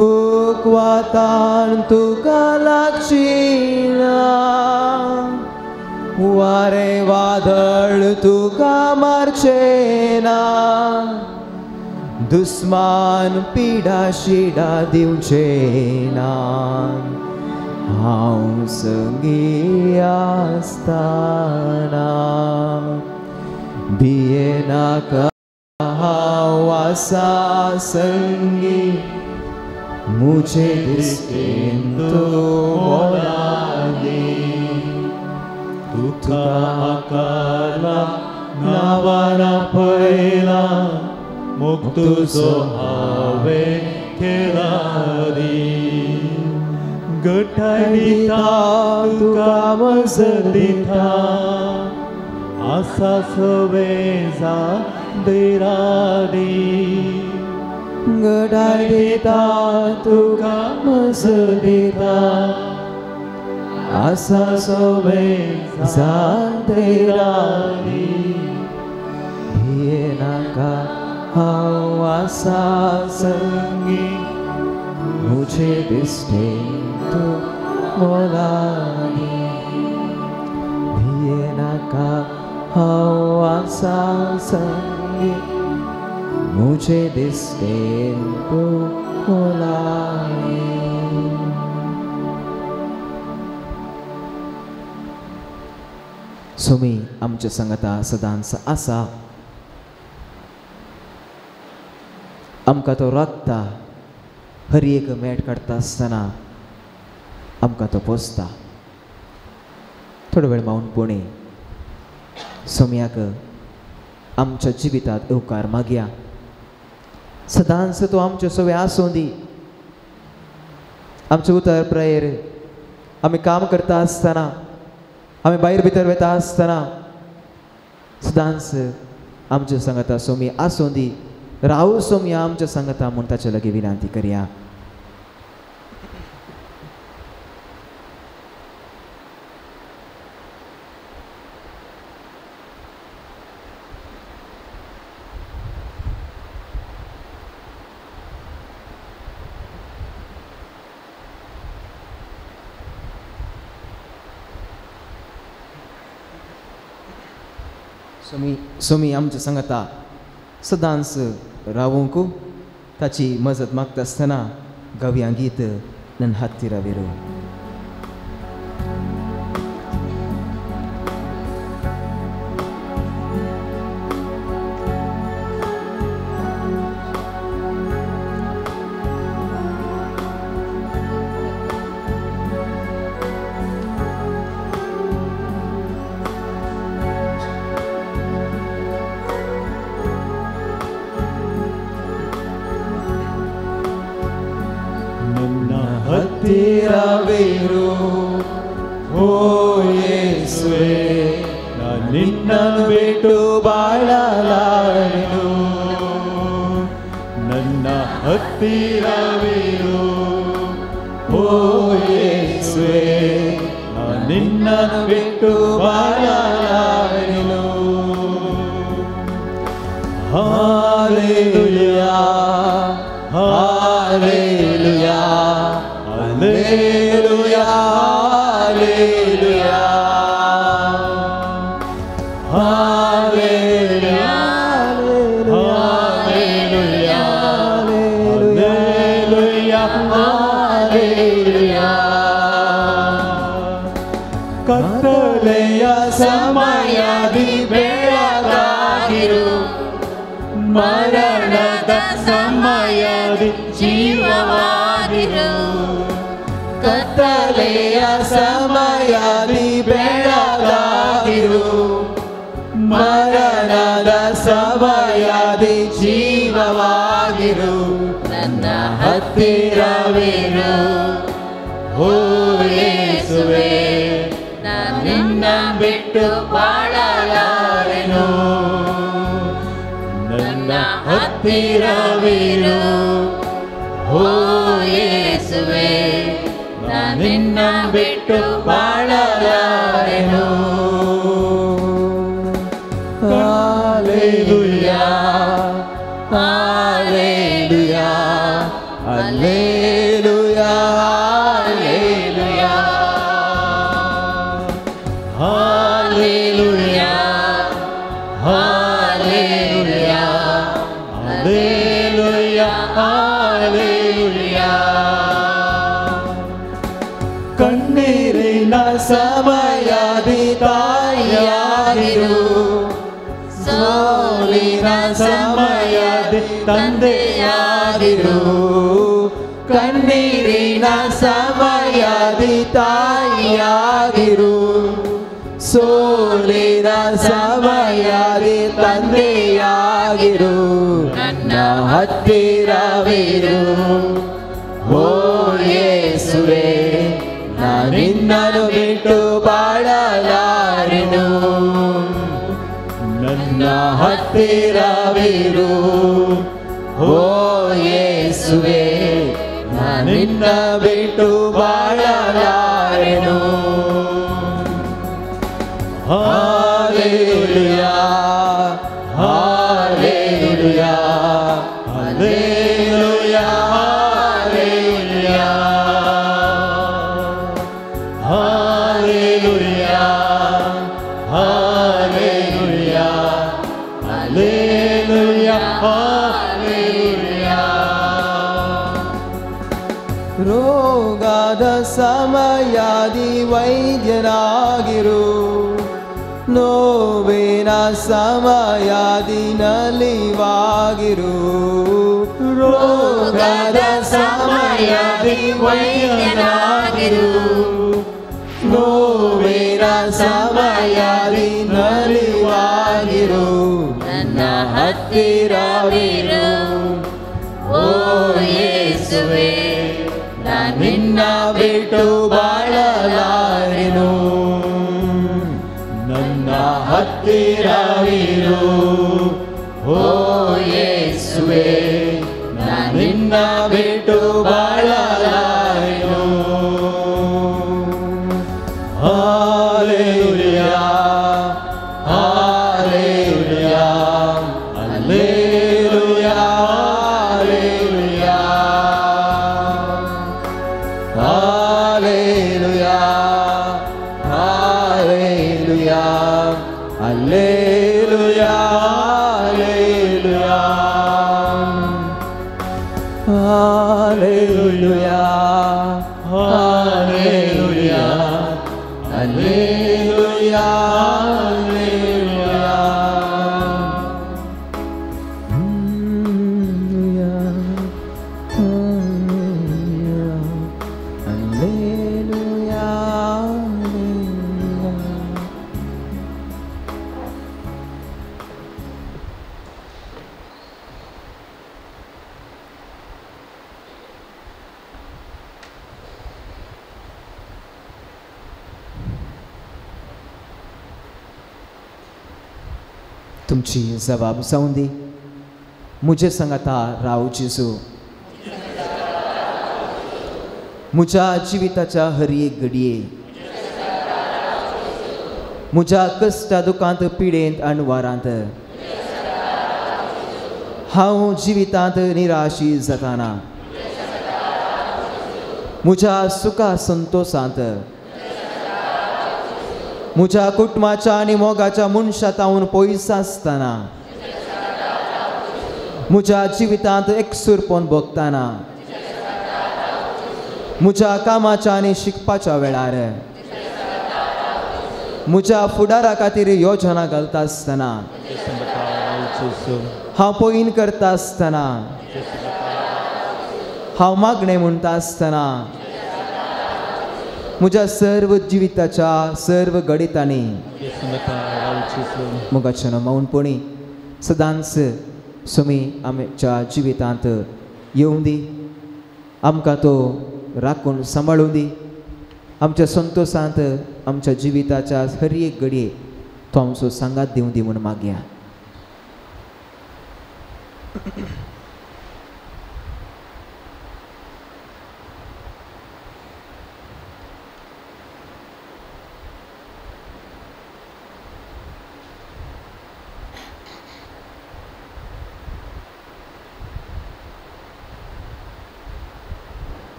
S2: बुक्वातान तुका लक्षिना वारे वादळ तुका मार्चेना दुस्मान पिडा शिडा दिवचेना हांव संगी आसताना Bienakan hawasa संगी मुझे distinto moladi तुका आकारला नवाना पहिला मुक्तु सोहावे केलारी गटाय दिता तुका मज दिता आसा सोवे जादैरादी गटाय दिता तुका मज दिता आसा सोवे जादैरादी Bienakan hawasa संगी मुझे distinto moladi Bienakan hawasa संगी मुझे distinto moladi सुमी आमच्या संगता सदांच आसा. आमकां तो राखता. हर एक मेट काडटा आसतना आमकां तो पोसता. थोडो वेळ मौनपणी सोम्याक आमच्या जिवितांत येवकार मागया. सदांच तो आमच्यो सवय आसूं दी. आमचे उतर प्रेयर आमी काम करता आसतना आमी भायर भितर वता आसतना सदांच आमच्या संगता सोमी आसूं दी. राहू सोम्या आमच्या संगता म्हूण ताचे लागीं विनंती करया. सोमी आमच्या संगता सदांच रावूंक ताची मजत मागता आसतना गव्या गीत ನನ್ನ ಹತ್ತಿರವಿರು.
S1: ಹತ್ತಿರವಿರು ಓ ಯೇಸುವೇ, ನಾನು ನಿನ್ನನ್ನು ಬಿಟ್ಟು ಬಾಳಲಾರೆನು. ನನ್ನ ಹತ್ತಿರವಿರು ಓ ಯೇಸುವೇ, ನಾನು ನಿನ್ನನ್ನು ಬಿಟ್ಟು ಬಾಳಲಾರೆನು. Hallelujah hallelujah Hallelujah, hallelujah, hallelujah, hallelujah, hallelujah, hallelujah. ಕತ್ತಲೆಯ ಸಮಯದಿ ಬೆಳಗಾಗಿರು, ಮರಣದ ಸಮಯದಿ ಜೀವವಾಗಿರು. ಕತ್ತಲೆಯ ಸಮಯದಿ ಬೆಳಗಾಗಿರು, ಮರಣದ ಸಮಯದಿ ಜೀವವಾಗಿರು. ನನ್ನ ಹತ್ತಿರವಿರು ಓ ಯೇಸುವೇ, ನಾನು ನಿನ್ನ ಬಿಟ್ಟು ಬಾಳಲಾರೆನು. ನನ್ನ ಹತ್ತಿರವಿರು ಓ ಯೇಸುವೇ, ನಾನು ನಿನ್ನ ಬಿಟ್ಟು ಬಾಳಲಾರೆನು. Hallelujah hallelujah hallelujah hallelujah hallelujah hallelujah hallelujah. ಕಣ್ಣೀರಿನ ಸಮಯದಿ ತಾಯಿಯಾಗಿರು, ಸೋಲಿನ ಸಮಯದಿ ತಂದೆಯಾಗಿರು. ಕಣ್ಣೀರಿನ ಸಮಯದಿ ತಾಯಿಯಾಗಿರು, ಸೋಲಿನ ಸಮಯದಿ ತಂದೆಯಾಗಿರು. ನನ್ನ ಹತ್ತಿರವಿರು ಓ ಯೇಸುವೇ, ನಾನು ನಿನ್ನನ್ನು ಬಿಟ್ಟು ಬಾಳಲಾರೆನು. ನನ್ನ ಹತ್ತಿರವಿರು ಓ ಯೇಸುವೇ, ನಾನು ನಿನ್ನ ಬಿಟ್ಟು ಬಾಳಲಾರೆನು. Hallelujah hallelujah hallelujah hallelujah hallelujah hallelujah hallelujah. ರೋಗದ ಸಮಯದಿ ವೈದ್ಯನಾಗಿರು,
S2: ನೋವಿನ ಸಮಯದಿನಲ್ಲಿ ವಾಗಿರು ರೋಗದ ಸಮಯದಿ ವೈದ್ಯನಾಗಿರು ನೋವಿನ ಸಮಯದಿನಲ್ಲಿ ವಾಗಿರು
S3: ನನ್ನ ಹತ್ತಿರವಿರು ಓ ಯೇಸುವೇ
S2: ನಿನ್ನ ಬಿಟ್ಟು ಬಾಳಲಾರೆನು ನನ್ನ ಹತ್ತಿರವಿರು ಓ ಯೇಸುವೇ ನಿನ್ನ ಬಿಟ್ಟು ಬಾಳಲಾರೆನು hallelujah hallelujah hallelujah Hallelujah, Hallelujah, Hallelujah, Hallelujah, Hallelujah, Hallelujah, तुमची जबाब जाऊन दी मुझे सांगता राव जेजू म्हज्या जिविताच्या हर एक घडये म्हज्या कश्टा दुखांत पिडेंत आनी वारांत हांव जिवितांत निराशी जाताना म्हज्या सुखा संतोषांत म्हज्या कुटुंबाच्या आनी मोगाच्या मनशांतावन पयस आसतना म्हज्या जिवितांत एकसुरपण भोगतना म्हज्या कामाच्या आनी शिकपाच्या वेळार म्हज्या फुडारा खातीर योजना घालता आसतना हांव पयन करता आसतना हांव मागणें म्हणटा आसतना म्हज्या सर्व जिविताच्या सर्व गणितांनी मोगाच्या मौनपणी सदांच सुमी आमच्या जिवितांत येवं दी आमकां तो राखून सांबाळून दी आमच्या संतोषांत आमच्या जिविताच्या हर एक घडये तो आमचो सांगात दिवं दी म्हूण मागया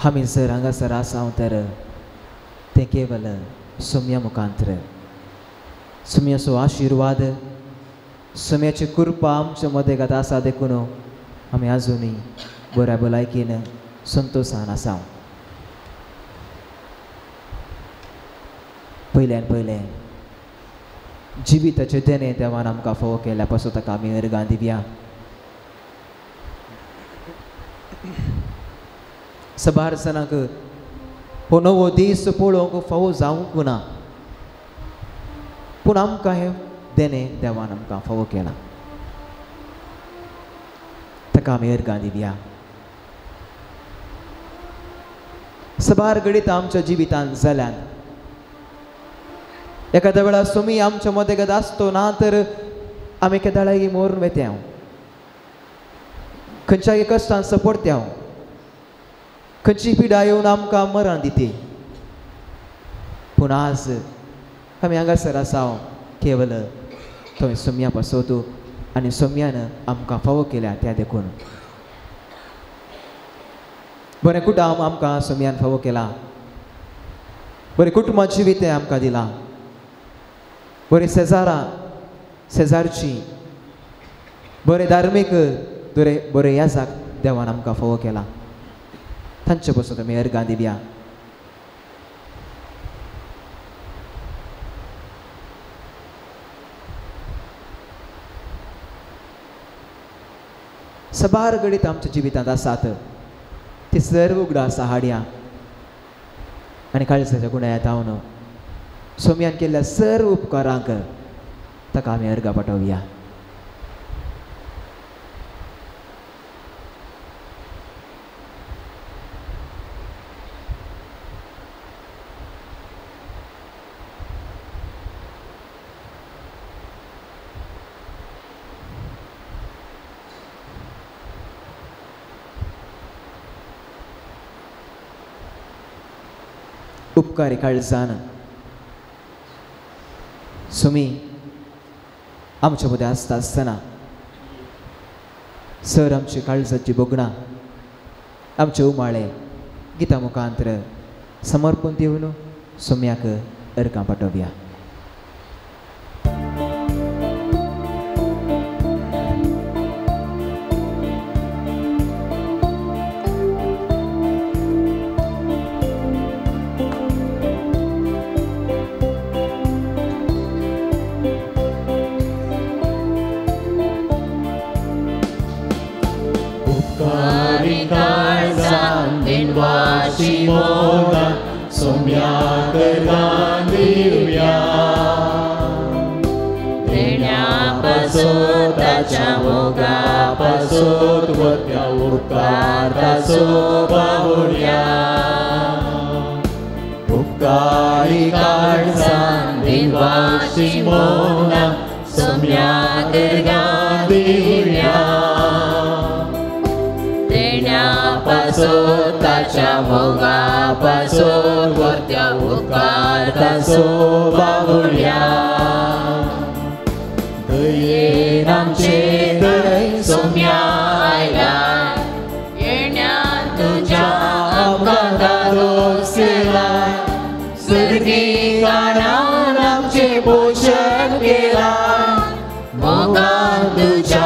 S2: आमी जर हांगासर आसां तर तें केवल सुम्या मुखांतर सुम्याचो आशिर्वाद सुम्याची कृपा आमचे मदेगात आसा देखून आमी आजुनूय बऱ्या भलायकेन संतोशान आसा पयल्यान पयलें जिविताचे देणे देवान आमकां फोव केल्या पासून ताका आमी अर्गां दिवया सबार जाणांक हो नवो दीस पळोवंक फावो जावंक ना पूण आमकां हें देणें देवान आमकां फावो केलां ताका आमी अर्गां दिवया सबार घडीत आमच्या जिवितांत जाल्यान एखाद्या वेळा सुमी आमच्या मदेगात आसतो ना तर आमी केदाळागी मोरून वेत्या खंयच्याय कश्टान सपोर्ट्या खंयची पिडा येवन आमकां मरण दिते पूण आज आमी हांगासर आसा केवल थंय सोम्या पासोत आनी सोम्यान आमकां फावो केल्या त्या देखून बरें कुटुंब आमकां सोम्यान फावो केला बरें कुटुंबाची जिवीत आमकां दिला बरें शेजारची बरें धार्मीक बरें याजाक देवान आमकां फावो केला तांचे पासून आमी अर्गां दिवया सबार घडीत आमच्या जिवितांत आसात ती सर्व उगडां आसा हाडया आनी काळजाच्या गुण्यात हांव सोम्यान केल्ल्या सर्व उपकारांक ताका आमी अर्गां पाठोवया उपकारी काळजान सुमी आमच्या मदें आसता आसतना सर आमची काळजाची बोगणां आमचे उमाळे गिता मुखांतर समर्पण दिवन सुम्याक अर्गां पाठोवया
S1: सोम्याक अर्गां दिवया
S3: देण्या पासोत ताच्या मोगा
S1: पासोत वत्या उपकार ताचो बावड्या उपकारी काळजान देवाची मोना सोम्याक अर्गां दिवया
S3: देण्या पासोत ताच्या मोगा पासोत वत्या उपकार ताचो बावड्या
S1: दयेन आमचे दय
S3: सोम्या आयला येण्यान तुज्या
S1: आमकां दादोस केला सर्गी गाणान आमचे पोशण केला
S3: मोगान तुज्या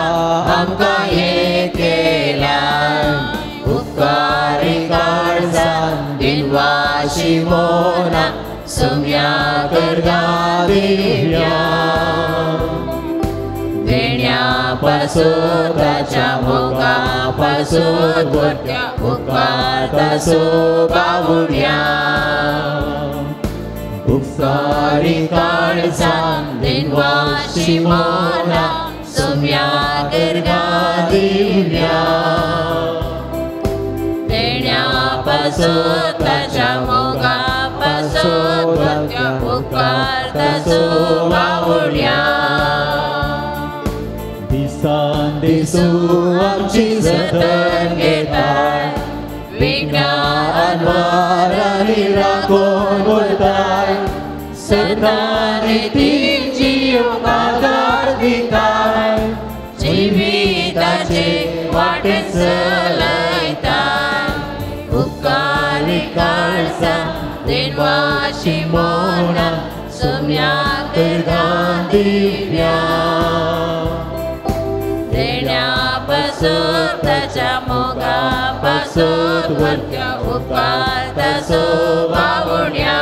S3: आमकां हे केला
S1: उपकारी काळजान दिनवाशी मोना सोम्याक अर्गां दिवया
S3: देण्या पासोत ताच्या मोगा पासोत वत्या उपकार ताचो बावड्या
S1: उपकारी काळजान
S3: दिनवाशी मोना सोम्याक अर्गां दिवया देण्या पासोत ताच्या मोगा पासोत वत्या उपकार ताचो बावड्या
S1: दिसान दिसू आमची जतन घेता विज्ञान वारांनी राखून उरताय सदांनी तिची उपकार दिताय
S3: जिविताचे वाटे चलयता उपकारी काळजान देवाची मोना सोम्याक अर्गां दिवया देण्या पासोत ताच्या मोगा पासोत वत्या उपकार ताचो बावड्या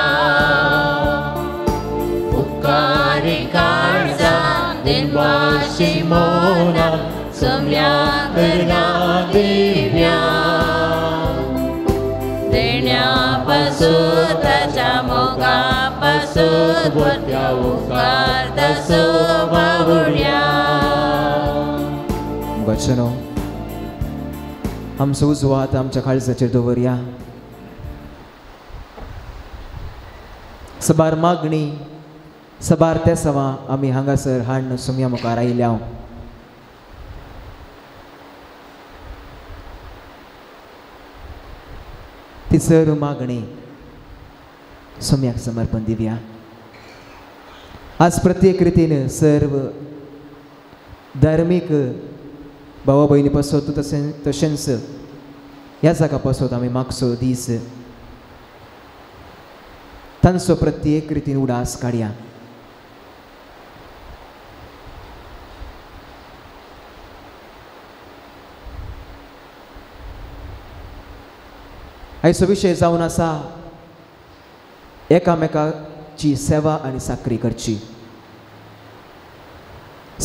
S3: उपकारी काळजान देवाची मोना सोम्याक अर्गां दिवया देण्या पासोत ताच्या मोगा पासोत वत्या उपकार ताचो बावड्या
S2: वचनो आमचो उजो हात आमच्या काळजाचेर दवरया सबार मागणी सबार त्या सवा आमी हांगासर हाडून सोम्या मुखार आयल्या ही सर्व मागणी सोम्याक समर्पण दिवया. आज प्रत्येक रितीन सर्व धार्मीक भावा भयणी पासत तशेंच ह्या जागा पासत आमी मागचो दीस तांचो प्रत्येक रितीन उडास काडया. आयचो विशय जावन आसा एकामेकाची सेवा आनी साकरी करची.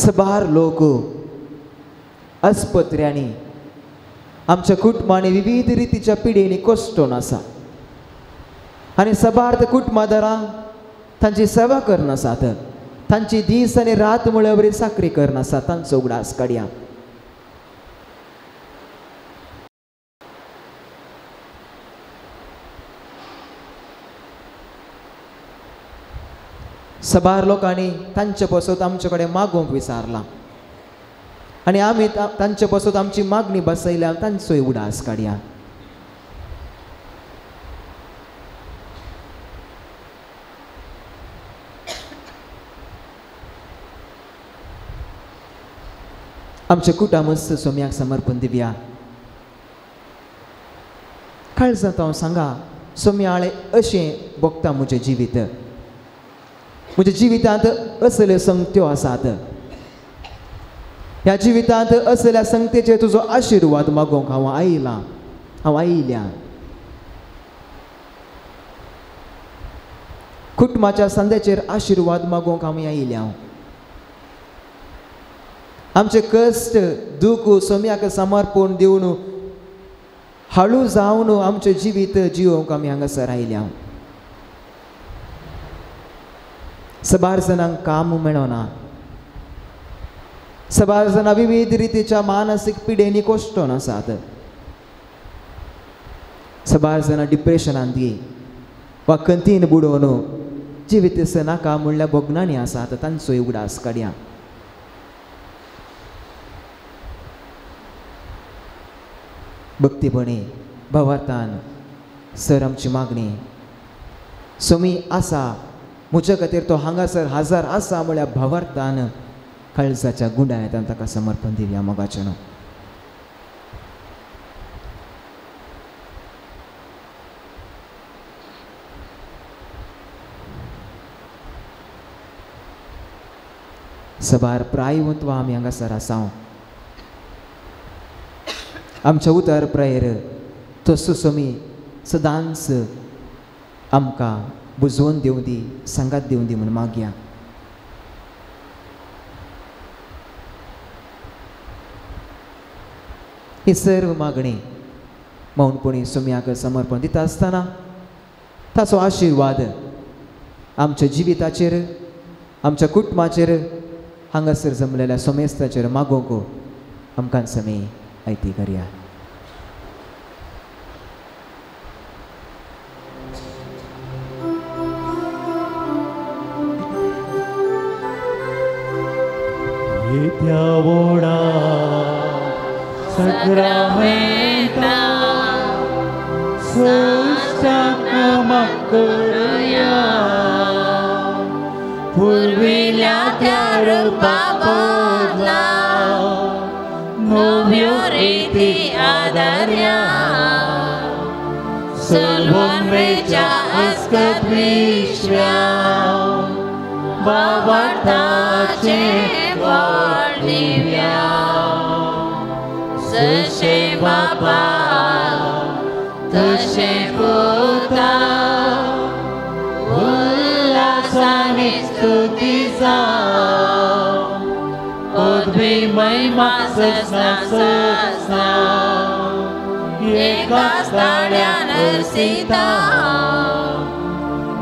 S2: सबार लोक आस्पत्र्यांनी आमच्या कुटुंबांनी विविध रितीच्या पिढींनी कश्टून आसा आनी सबार कुटुंबादारांक तांची सेवा करना आसात. तांची दीस आनी रात म्हळ्यार बरी साकरी करना आसा. तांचो उगडास काडया. सबार लोकांनी तांचे पासत आमचे कडेन मागोवंक विचारला आनी आमी तांचे पासत आमची मागणी बसयल्या. तांचोय उडास काडया. आमचे कुटुंब सोम्याक समर्पण दिवया. काळजांत हांव सांगा सोम्याळे अशें भोगता म्हजें जिवीत. म्हज्या जिवितांत असल्यो संगत्यो आसात. ह्या जिवितांत असल्या संगतेचेर तुजो आशिर्वाद मागोवंक हांव आयल्या. कुटुंबाच्या संदेचेर आशिर्वाद मागोवंक आमी आयल्या. आमचे कश्ट दूख सोम्याक समर्पण दिवन हळू जावन आमचें जिवीत जिवोवंक आमी हांगासर आयल्या. सबार जाणांक काम मेळना. सबार जाणां विविध रितीच्या मानसीक पिडेनी कश्टून आसात. सबार जाणां डिप्रेशनांत वा कंतीन बुडोवन जिवीत नाका म्हणल्यार भोगनांनी आसात. तांचोय उगडास काडया. भक्तीपणी भावार्थान सर आमची मागणी सोमी आसा म्हज्या खातीर तो हांगासर हजार आसा म्हळ्यार भावार्थान काळजाच्या गुंडायेंत ताका समर्पण दिवया. मोगाचें न्हू. सबार प्रायवंत वा आमी हांगासर आसा. आमच्या उतर प्रेयर तसो सोमी सदांच आमकां बुजवून दिवं दी, सांगात दिवं दी म्हणून मागया. ही सर्व मागणी मौनपणी सोम्याक समर्पण दिता आसतना ताचो आशिर्वाद आमच्या जिविताचेर, आमच्या कुटुंबाचेर, हांगासर जमलेल्या सोमेस्ताचेर मागोवंक आमकां समी आयती करया.
S1: Yityawoda Sakramenta Sustakamakkurya
S3: Purvila Tyarupakodla Novyoriti Adarya Solvonvecha Askatvishya Bavartache Varnivya Sashe Baba Tashe Puta Ullasani Stutisa Udvi Mahima Sasna Sasna Ekastarya Narsita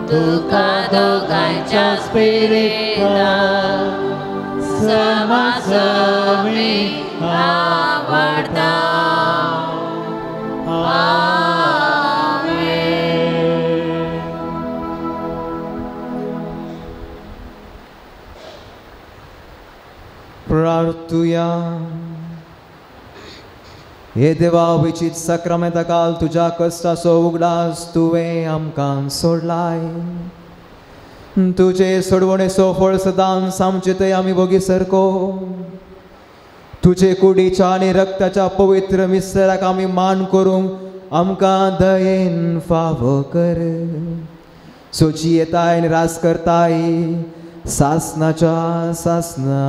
S3: Tuka Dogacha Spirita Samasami Avarta Amen.
S2: प्रार्थुया. हे देवा विचित सक्रमेंता काल तुझ्या कष्टाचो उगडास तुवें आमकां सोडलाय. तुजे सोडवणेचो फळ सदां सामचे थंय आमी बोगी सरको. तुजे कुडीच्या आनी रक्ताच्या पवित्र मिसराक आमी मान करूंक आमकां दयेन फावो कर. सोची येताय रास करताय सासनाच्या सासना.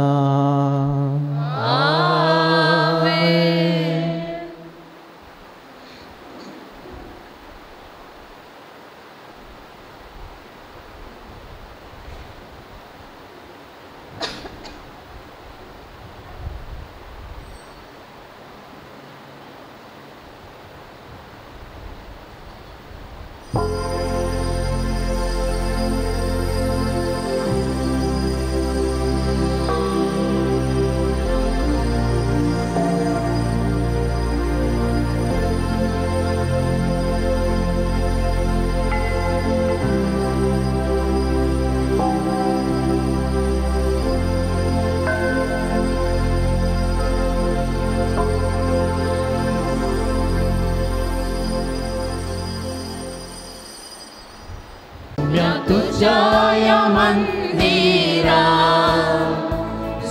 S3: तुझ्या या मंदिरा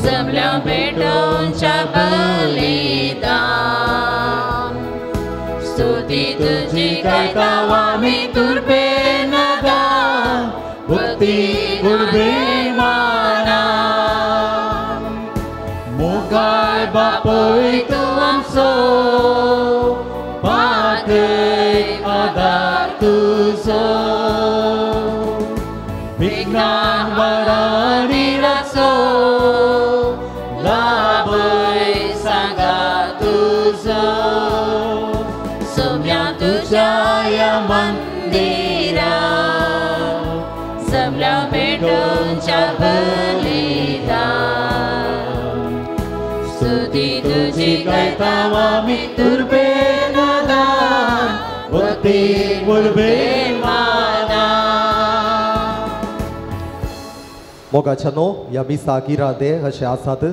S3: जमल्या भेटोंच्या बलिदान. स्तुती तुझी गायतावा मी तुर्बे नगा भक्ती गुरबे माना. मोगाय बापय तू आमचो पातय आदार तुझो. विज्ञान वरानी रचो लाभय सांगा तुझो. सोम्या तुझ्या या मंदिरा जमल्या भेटोंच्या बलिदान. स्तुती तुझी गायतावा मी तुर्बे नदान भक्ती गुरबे माना.
S4: मोगाच्यानो ह्या मिसाक इरादे अशे आसात.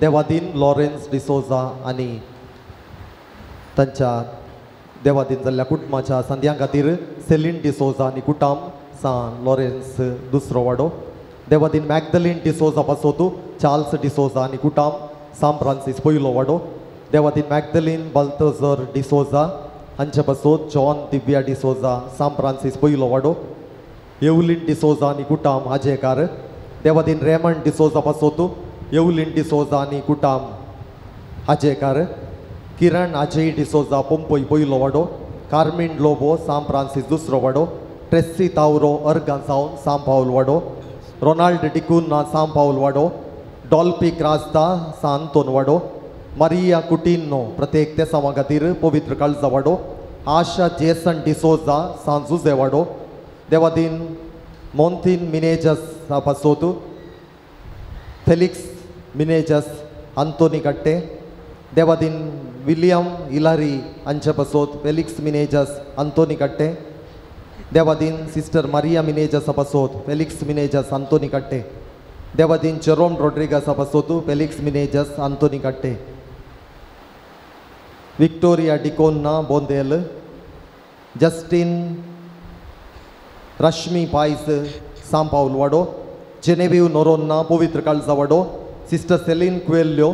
S4: देवादीन लॉरेन्स डिसोजा आनी तांच्या देवादीन जाल्ल्या कुटुंबाच्या संद्यां खातीर सेलीन डिसोजा आनी कुटाम सान लॉरेन्स दुसरो वाडो. देवादीन मॅगदलीन डिसोजा पासोत चार्ल्स डिसोजा आनी कुटाम सान फ्रांसीस पयलो वाडो. देवादीन मॅगदलीन बाल्तझर डिसोजा हांचे पासोत जॉन दिव्या डिसोजा सान फ्रांसीस पयलो वाडो. एवलीन डिसोजा आनी कुटाम हाजेकार. देवादीन रेमंड डिसोजा पासोत एवलीन डिसोजा आनी कुटाम हाजेकार. किरण अजय डिसोजा पोंपय पयलो वाडो. कार्मिन लोबो सान फ्रांसीस दुसरो वाडो. ट्रेसी तावरो अर्गांजावन सान पावल वाडो. रोनाल्ड डिकुना सान पावल वाडो. डॉल्पी क्रास्ता सान आंतोन वाडो. मारिया कुटिनो प्रत्येक ते सावा खातीर पवित्र काळजा वाडो. आशा जेसन डिसोजा सान जुजे वाडो. देवादीन मोंतीन मिनेजस पासोत फेलिक्स मिनेजस आंतोनी कट्टे. देवादीन विलियम इलारी हांचे पासोत फेलिक्स मिनेजस आंतोनी कट्टे. देवादीन सिस्टर मारिया मिनेजस पासोत फेलिक्स मिनेजस आंतोनी कट्टे. देवादीन जेरोम रॉड्रिगस पासोत फेलिक्स मिनेजस आंतोनी कट्टे. विक्टोरिया डिकोन्ना बोंदेल. जस्टिन रश्मी पायस सान पावल वाडो. जेनेविव नोरोन्ना पवित्र काळजा वाडो. सिस्टर सेलीन क्वेल्यो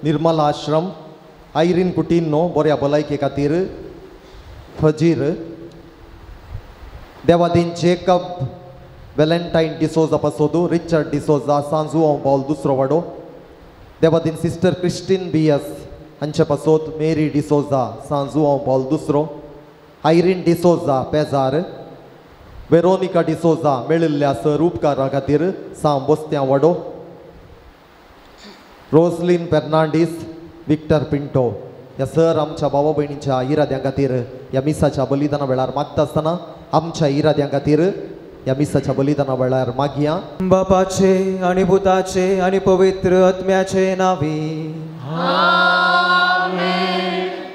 S4: निर्मला आश्रम. आयरीन कुटिनो बऱ्या भलायके खातीर फजीर. देवादीन जेकब वेलेंटायन डिसोजा पासोत रिचर्ड डिसोजा सान जुआंव पावल दुसरो वाडो. देवादीन सिस्टर क्रिस्टीन बियस हांचे पासोत मेरी डिसोजा सान जुआंव पावल दुसरो. आयरीन डिसोजा पेजार. वेरोनिका डिसोजा मेळिल्ल्या सर उपकारा खातीर सान बोस्त्यां वाडो. रोजलीन फेर्नांडीस विक्टर पिंटो ह्या सर आमच्या भावा भयणींच्या इराद्यां खातीर ह्या मिसाच्या बलिदाना वेळार मागता आसतना आमच्या इराद्यां खातीर ह्या मिसाच्या बलिदाना वेळार मागया.
S2: बापाचे आनी पुताचे आनी पवित्र आत्म्याचे नावी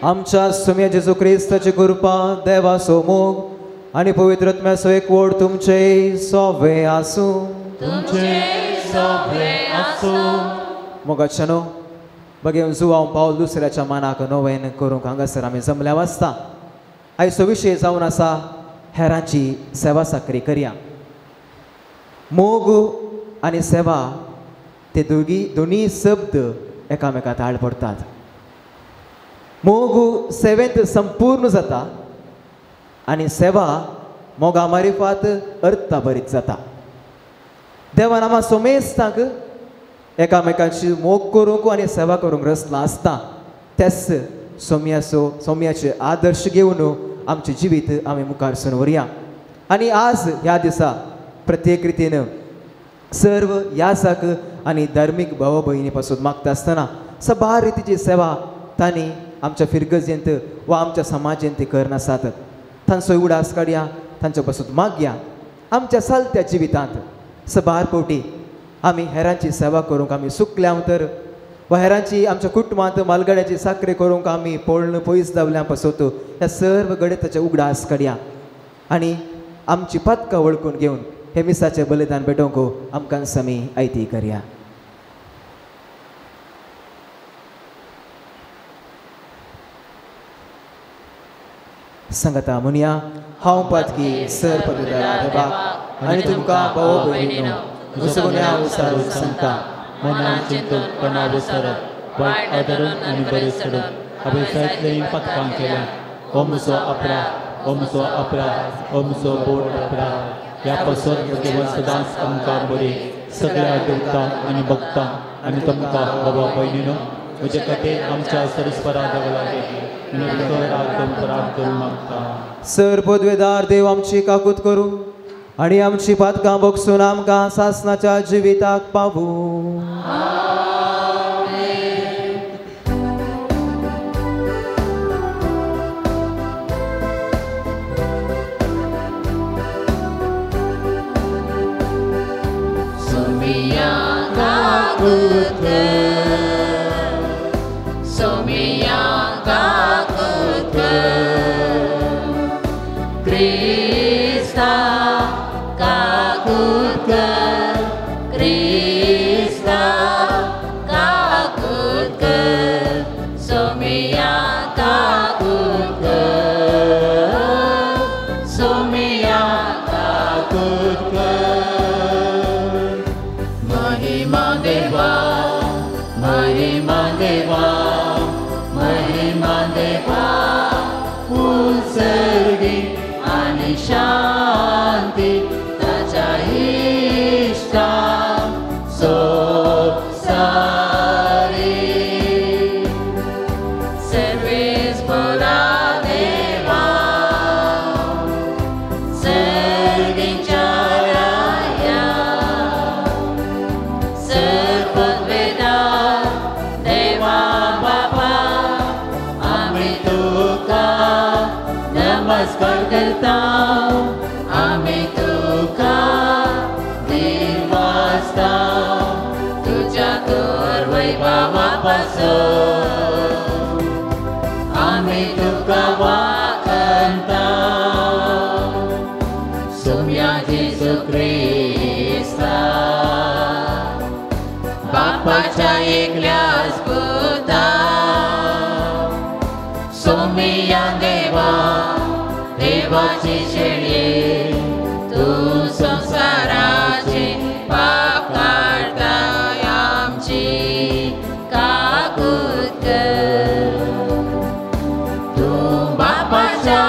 S2: आमच्या सुम्या जेजू क्रिस्ताची कृपा देवाचो मोग आनी पवित्र आत्म्याचो एकवट तुमचे सोबे आसूं.
S3: तुमचे सोबे आसूं.
S2: मोगाच्यानो बघेन जुवांव पावल दुसऱ्याच्या मनाक नवेन करूंक हांगासर आमी जमल्या वाचता आयचो विशय जावन आसा हेरांची सेवा साकरी करया। मोग आनी सेवा ते दोनी शब्द एकामेकांत आड पडटात। मोग सेवेंत संपूर्ण जाता आनी सेवा मोगा मारिफात अर्थभरीत जाता। देवान आमा सोमेस्तांक एकामेकांची मोग करूंक आनी सेवा करूंक रचला आसता। तेच सोम्याचे आदर्श घेवन आमचे जिवीत आमी मुखार सून व्हरया। आनी आज ह्या दिसा प्रत्येक रितीन सर्व याजक आनी धार्मीक भाव भयणी पासून मागता आसतना सबार रितीची सेवा तांणी आमच्या फिरगजेंत वा आमच्या समाजेंत करनासात। तांचो उडास काडया, तांचे पासून मागया। आमच्या चलत्या जिवितांत सबार फावटी आमी हेरांची सेवा करूंक आमी सुकल्या तर वा हेरांची आमच्या कुटुंबांत मालगाड्याची साखरे करूंक आमी पळण पयस जावल्या पासून ह्या सर्व गणिताचे उगडास काडया आनी आमची पदकां वळखून घेवन हे मिसाचें बलिदान भेटोवंक आमकां समी आयती करया। संगता म्हणया हांव पातकी सर पदवीदारा देवाक आनी तुमकां भाव भयणीनो मुसगुण्या उसारून सांगता
S1: मनान चिंतून तणाव विसरत वायट आदरून आनी बरें सडत अभेसायतलें पथकां केल्या। हो म्हजो अपराध, हो म्हजो अपराध, हो म्हजो बोड अपराध। ह्या पासून देवान सदांच आमकां बरी सगळ्या देवतां आनी भक्तां आनी तुमकां बाबा भयणीनो म्हजे खातीर आमच्या सरस्वरा देवा लागीं अपराध करूं मागता।
S2: सर पदवेदार देव आमची काकूत करूं आनी आमची पातकां बगसून आमकां सासनाच्या जिविताक पावूं।
S3: सोमिया काकूत सोमिया काकूत क्रिस्ता काकूत क्रिस्ता काकूत सोमिया काकूत सोमिया काकूत महिमा देवा महिमा देवा महिमा देवा उत्सर्गी आणि शांती ताच्या इष्टा सोप सारी सर्वेस बरा देवा सर्गींच्या राया सर्ववेदार देवा बाबा आम्ही तुका नमस्कार करता आम्ही तुका दिवासता तुझ्या तोर वैभवापासून आम्ही तुका वाखणता सोम्या जेजू ख्रिस्ता बापाच्या एकल्याच पुता सोमिया देवा देवाची शेळये तू संसाराचे पाप काढताय आमची काकूत कर तू बापाच्या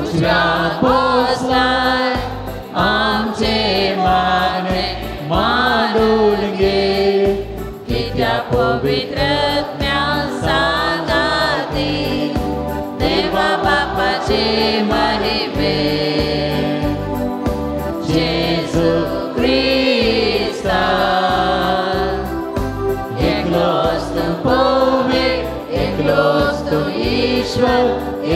S3: उजव्यात बसलाय आमचे मागणे मांडून घे कित्या पवित्र सांगाती देवा बापाचे महिमे जेजू ख्रिस्ता एकलोच तू पवित्र एकलोच तू ईश्वर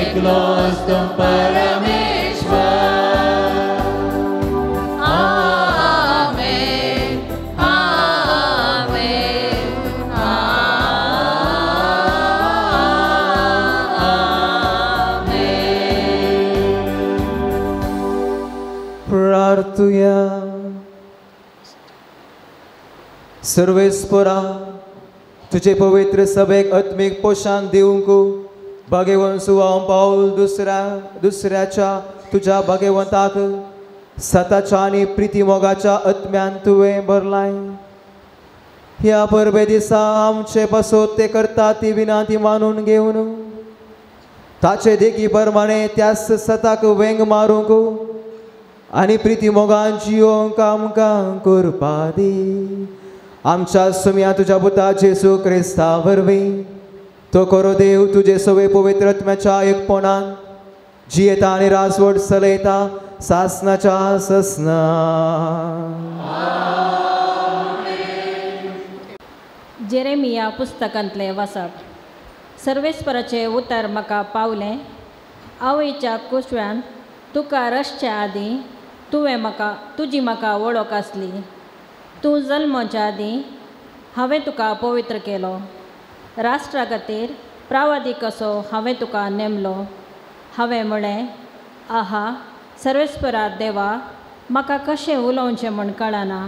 S3: एकलोच तू परमेश्वर
S2: सर्वेस्परा तुझे पवित्र सभेक आत्मीक पोशान दिवंक भाग्यवन सुवाम पाऊल दुसऱ्याच्या तुझ्या भाग्यवंताक सताच्या आणि प्रिती मोगाच्या आत्म्यान तुवें भरलाय. ह्या परबे दिसा आमचे पासोत ते करता ती विनाती मानून घेवन ताचे देखी प्रमाणे त्यास सताक वेंग मारूंक आनी प्रिती मोगान जियोंक आमकां करपा दी. आमच्या सुम्या तुझ्या पुता जेसू क्रिस्ता वरवीं तो करो देव तुझे सवे पवित्र आत्म्याच्या एकपणान जियेता आनी रासवट चलयता सासनाच्या ससना.
S5: जेरेमिया पुस्तकांतले वाचप. सर्वेस्पराचे उतर म्हाका पावलें. आवयच्या कुशव्यान तुका रसच्या आदीं तुजी म्हाका वळख आसली. तूं जल्माच्या आदीं हांवें तुका पवित्र केलो. राष्ट्रा खातीर प्रावादीक असो हांवें तुका नेमलो. हांवें म्हळें, आहा सर्वेस्परा देवा, म्हाका कशें उलोवचें म्हण कळना.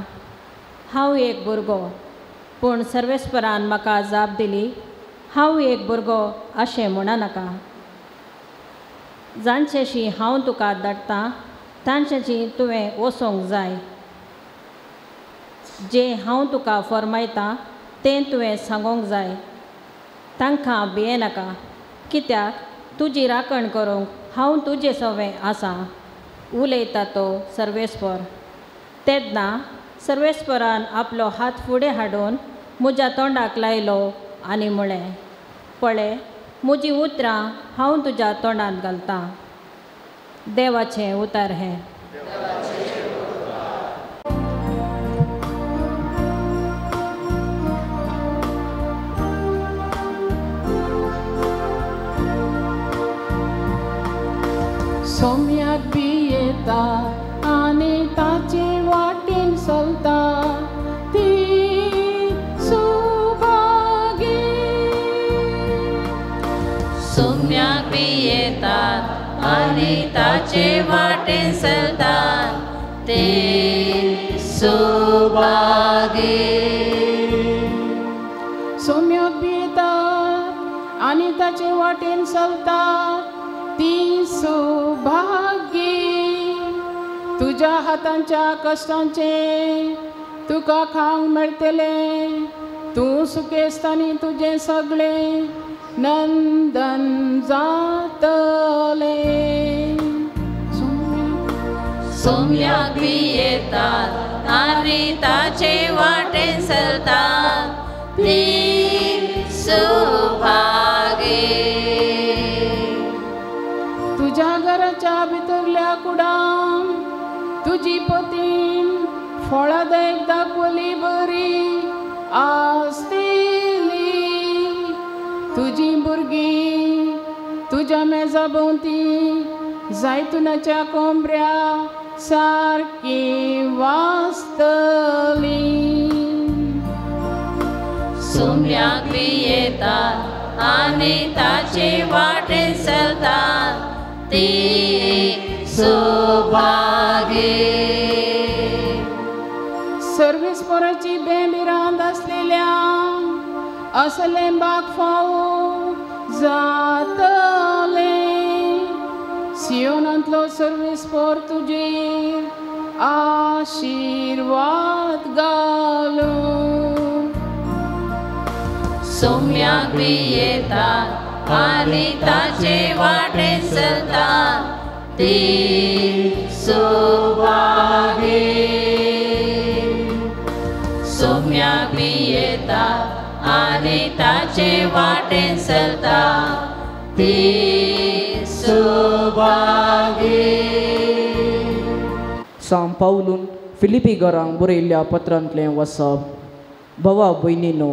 S5: हांव एक भुरगो. पूण सर्वेस्परान म्हाका जाप दिली, हांव एक भुरगो अशें म्हणनाका. जाणचेशी हांव तुका धाडटां तांचेची तुवें वचोंक जाय. जें हांव तुका फरमायतां तें तुवें सांगोंक जाय. तांकां भियेनाका, कित्याक तुजी राखण करूंक हांव तुजे सवें आसां, उलयता तो सर्वेस्पर. तेन्ना सर्वेस्परान आपलो हात फुडें हाडून म्हज्या तोंडाक लायलो आनी म्हळें, पळय म्हजीं उतरां हांव तुज्या तोंडांत घालतां. देवाचें उतर हें.
S3: सोम्याक भियेता आनी ताचे वाटेन चलता ती सुभागी.
S6: सोम्याक भियेतात आनी ताचे वाटेन चलतात ते सुभागी.
S3: सोम्याक भियेतात आनी ताचे वाटेन चलतात ती सुभागी. तुज्या हातांच्या कश्टांचे तुका खावंक मेळटले. तूं सुखेस्तानी तुजें सगळें नंदन जातले.
S6: सोम्याक भियेतात आनी ताचे वाटेन चलतात ती सुभागी.
S3: तुज्या घराच्या भितरल्या कुडान तुजी पतीन फळादायक दाखवली बरी आसतली. तुजी भुरगीं तुज्या मेजा भोंवती जायतुनाच्या कोंबऱ्या सारकी वाचतली.
S6: सोम्याक भियेतात आनी ताचे वाटेन चलतात ती सुभागी.
S3: सर्वेस्पराची बेबिरांत आसलेल्या असलें बाग फावो जातले. सियोनांतलो सर्वेस्पर तुजेर आशिर्वाद घालूं.
S6: सोम्याक भियेतात आनी ताचे वाटेन चलतात ती सुभागी. सोम्याक भियेतात आनी ताचे वाटेन चलतात ती सुभागी.
S7: सांग पावलून फिलिपी घरांक बरयल्ल्या पत्रांतलें वचप. भवा भयणीनो,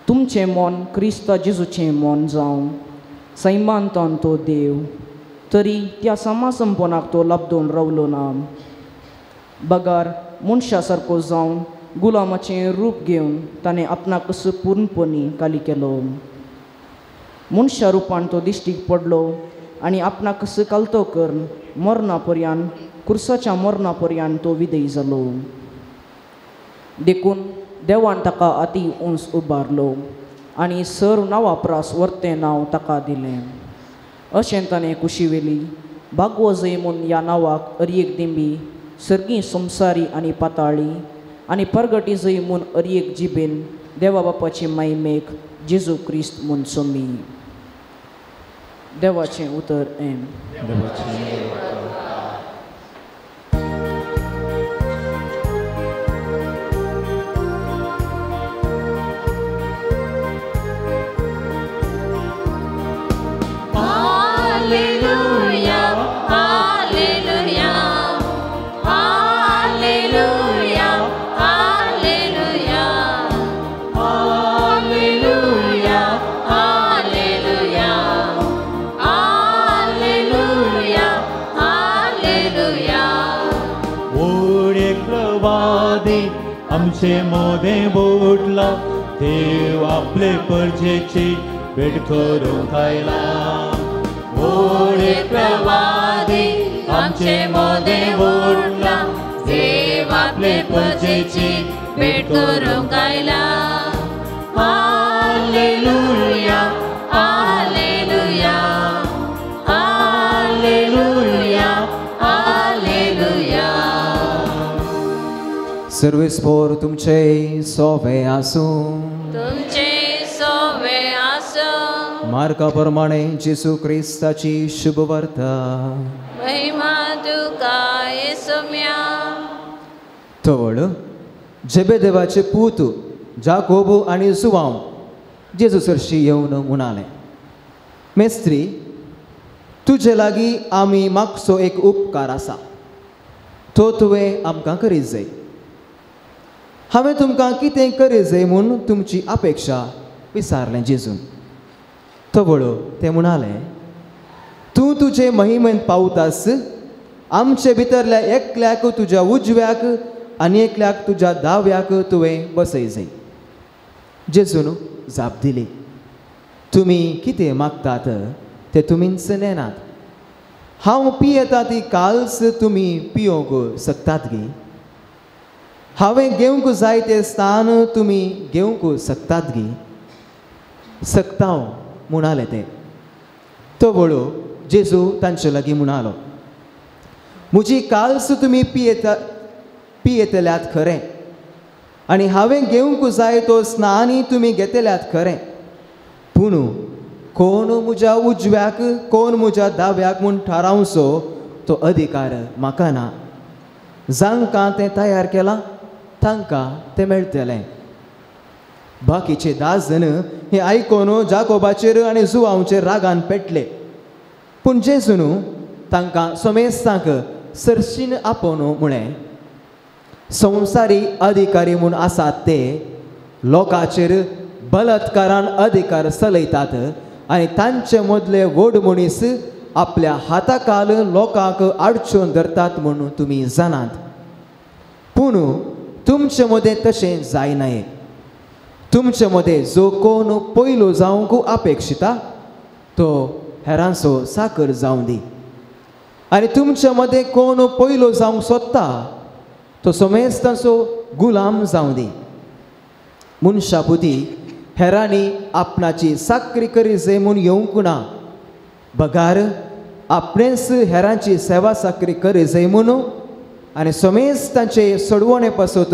S7: तुमचें मन क्रिस्त जेजूचें मन जावं. सैमानतान तो देव, तरी त्या समासंपनाक तो लाभदोन रावलो ना. बगार मनशा सारको जावन गुलामाचें रूप घेवन ताणें आपणाक कसो पूर्णपणी खाली केलो. मनशा रुपान तो दिश्टीक पडलो आनी आपणाक कसो कालतो करून मरणा पर्यंत क्रुसाच्या मरणा पर्यंत तो विधेय जालो. देखून देवान ताका अति उंच उबारलो आनी सर्व नांवा प्रास वर्तें नांव ताका दिलें. अशें ताणें कुशीवेली भागवजय म्हूण ह्या नांवाक अरयेक दिंबी सर्गी संवसारी आनी पाताळी आनी परगटी जय म्हूण अरयेक जिबेन देवा बापाची मायमेक जेजू क्रिस्त म्हूण सोमी. देवाचें उतर एम.
S1: आमचे मोदें बोटला देव आपले परजेची भेट करूंक आयला.
S6: मोडे प्रवादी आमचे मोदें बोटला देव आपले परजेची भेट करूंक आयला. Hallelujah hallelujah hallelujah hallelujah.
S2: सर्वेस्पोर तुमचे सोवे आसूं.
S6: तुमचे सोवे आसूं.
S2: मार्का प्रमाणे जेजू क्रिस्ताची शुभ वार्ता.
S6: महिमा तुका येसुम्या.
S2: तवळ जेबेदेवाचे पूत जाकोबो आनी जुवांव जेजू सरशी येवन म्हणाले, मेस्त्री तुजे लागीं आमी मागचो एक उपकार आसा, तो तुवें आमकां करीत जाय. हांवें तुमकां कितें करीत जाय म्हूण तुमची अपेक्षा विचारलें जेजून. तवळो ते म्हणाले, तूं तुजे महिमेंत पावतास आमचे भितरल्या एकल्याक तुज्या उजव्याक आनी एकल्याक तुज्या दाव्याक तुवें बसय जाय. जेजून जाप दिली, तुमी कितें मागतात तें तुमीच नेनात. हांव पियेता ती काल्स तुमी पियोंक शकतात गे. हांवें घेवंक जाय तें स्थान तुमी घेवंक शकतात गे. सकतांव म्हणाले ते. तो वळो जेजू तांचे लागीं म्हणालो, म्हजी काल्स तुमी पियेतल्यात खरें आनी हांवें घेवंक जाय तो स्नानय तुमी घेतल्यात खरें, पूण कोण म्हज्या उजव्याक कोण म्हज्या दाव्याक म्हूण थारावचो तो अधिकार म्हाका ना. जांकां तें तयार केलां तांकां तें मेळटलें. बाकीचे 10 जण हे आयकून जाकोबाचेर आनी जुवांवचेर रागान पेटले, पूण जेजून तांकां समेस्तांक सरशीन आपोवन म्हळें, संवसारी अधिकारी म्हूण आसात ते लोकांचेर बलात्कारान अधिकार चलयतात आनी तांचे मदले व्हड मनीस आपल्या हाताखाल लोकांक आडच्यो धरतात म्हूण तुमी जाणात. पूण तुमचे मदें तशें जायनाये. तुमचे मदें जो कोण पयलो जावंक अपेक्षिता तो हेरांचो साकर जावं दी, आनी तुमचे मदें कोण पयलो जावंक सोदता तो समेस्तांचो गुलाम जावं दी. मनशा बुदी हेरांनी आपणाची साकरी करी जाय म्हूण येवंक ना, बगार आपणेच हेरांची सेवा साकरी करी जाय म्हूण आनी समेस्तांचे सडवणे पासत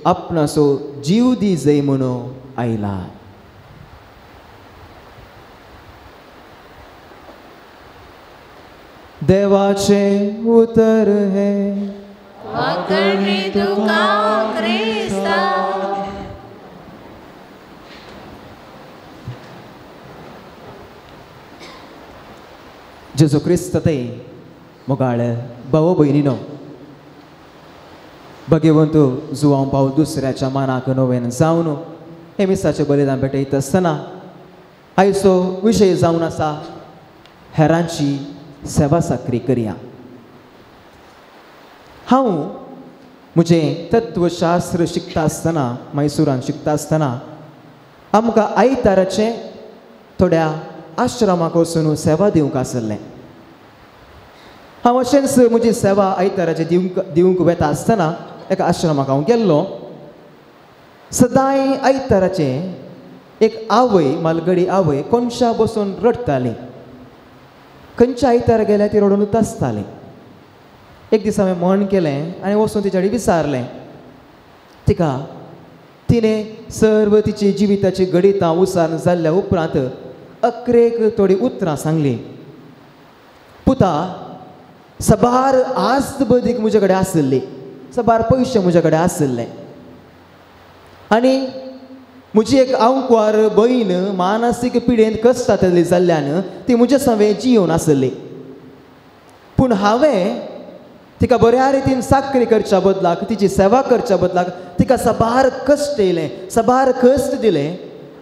S2: आपणाचो जीव दी जाय म्हूण आयला. देवाचे उतर हे
S6: वाकणे तुका क्रिस्ता.
S2: जेजू क्रिस्त ते मोगाळ भाव भयणीनो, भगवंत जुवांव पाव दुसऱ्याच्या मानाक नवेन जावन हे मिसाचें बलिदान भेटयत आसतना आयचो विशय जावन आसा हेरांची सेवा साकरी करया. हांव म्हजें तत्वशास्त्र शिकता आसतना मैसूरान शिकता आसतना आमकां आयताराचें थोड्या आश्रमाक वचून सेवा दिवंक आसलें. हांव अशेंच म्हजी सेवा आयताराचें दिवंक वेता आसतना एका आश्रमाक हांव गेल्लो सदांय आयताराचे एक आवय मालगडी आवय कोणशा बसून रडताली. खंयच्या आयतार गेल्यार ती रडूनच आसताली. एक दीस हांवें मन केलें आनी वचून तिच्या कडेन विचारलें. तिका तिणें सर्व तिची जिविताची गणितां उसार जाल्ल्या उपरांत अकरेक थोडी उतरां सांगली. पुता, सबार आस्त बदीक म्हजे कडेन आसली, सबार पयशे म्हजे कडेन आसले, आनी म्हजी एक आंकवार भयण मानसीक पिडेंत कश्टांतली जाल्ल्यान ती म्हजे सवें जियोन आसली. पूण हांवें तिका बऱ्या रितीन साकरी करच्या बदलाक, तिची सेवा करच्या बदलाक तिका सबार कश्ट येयले, सबार कश्ट दिले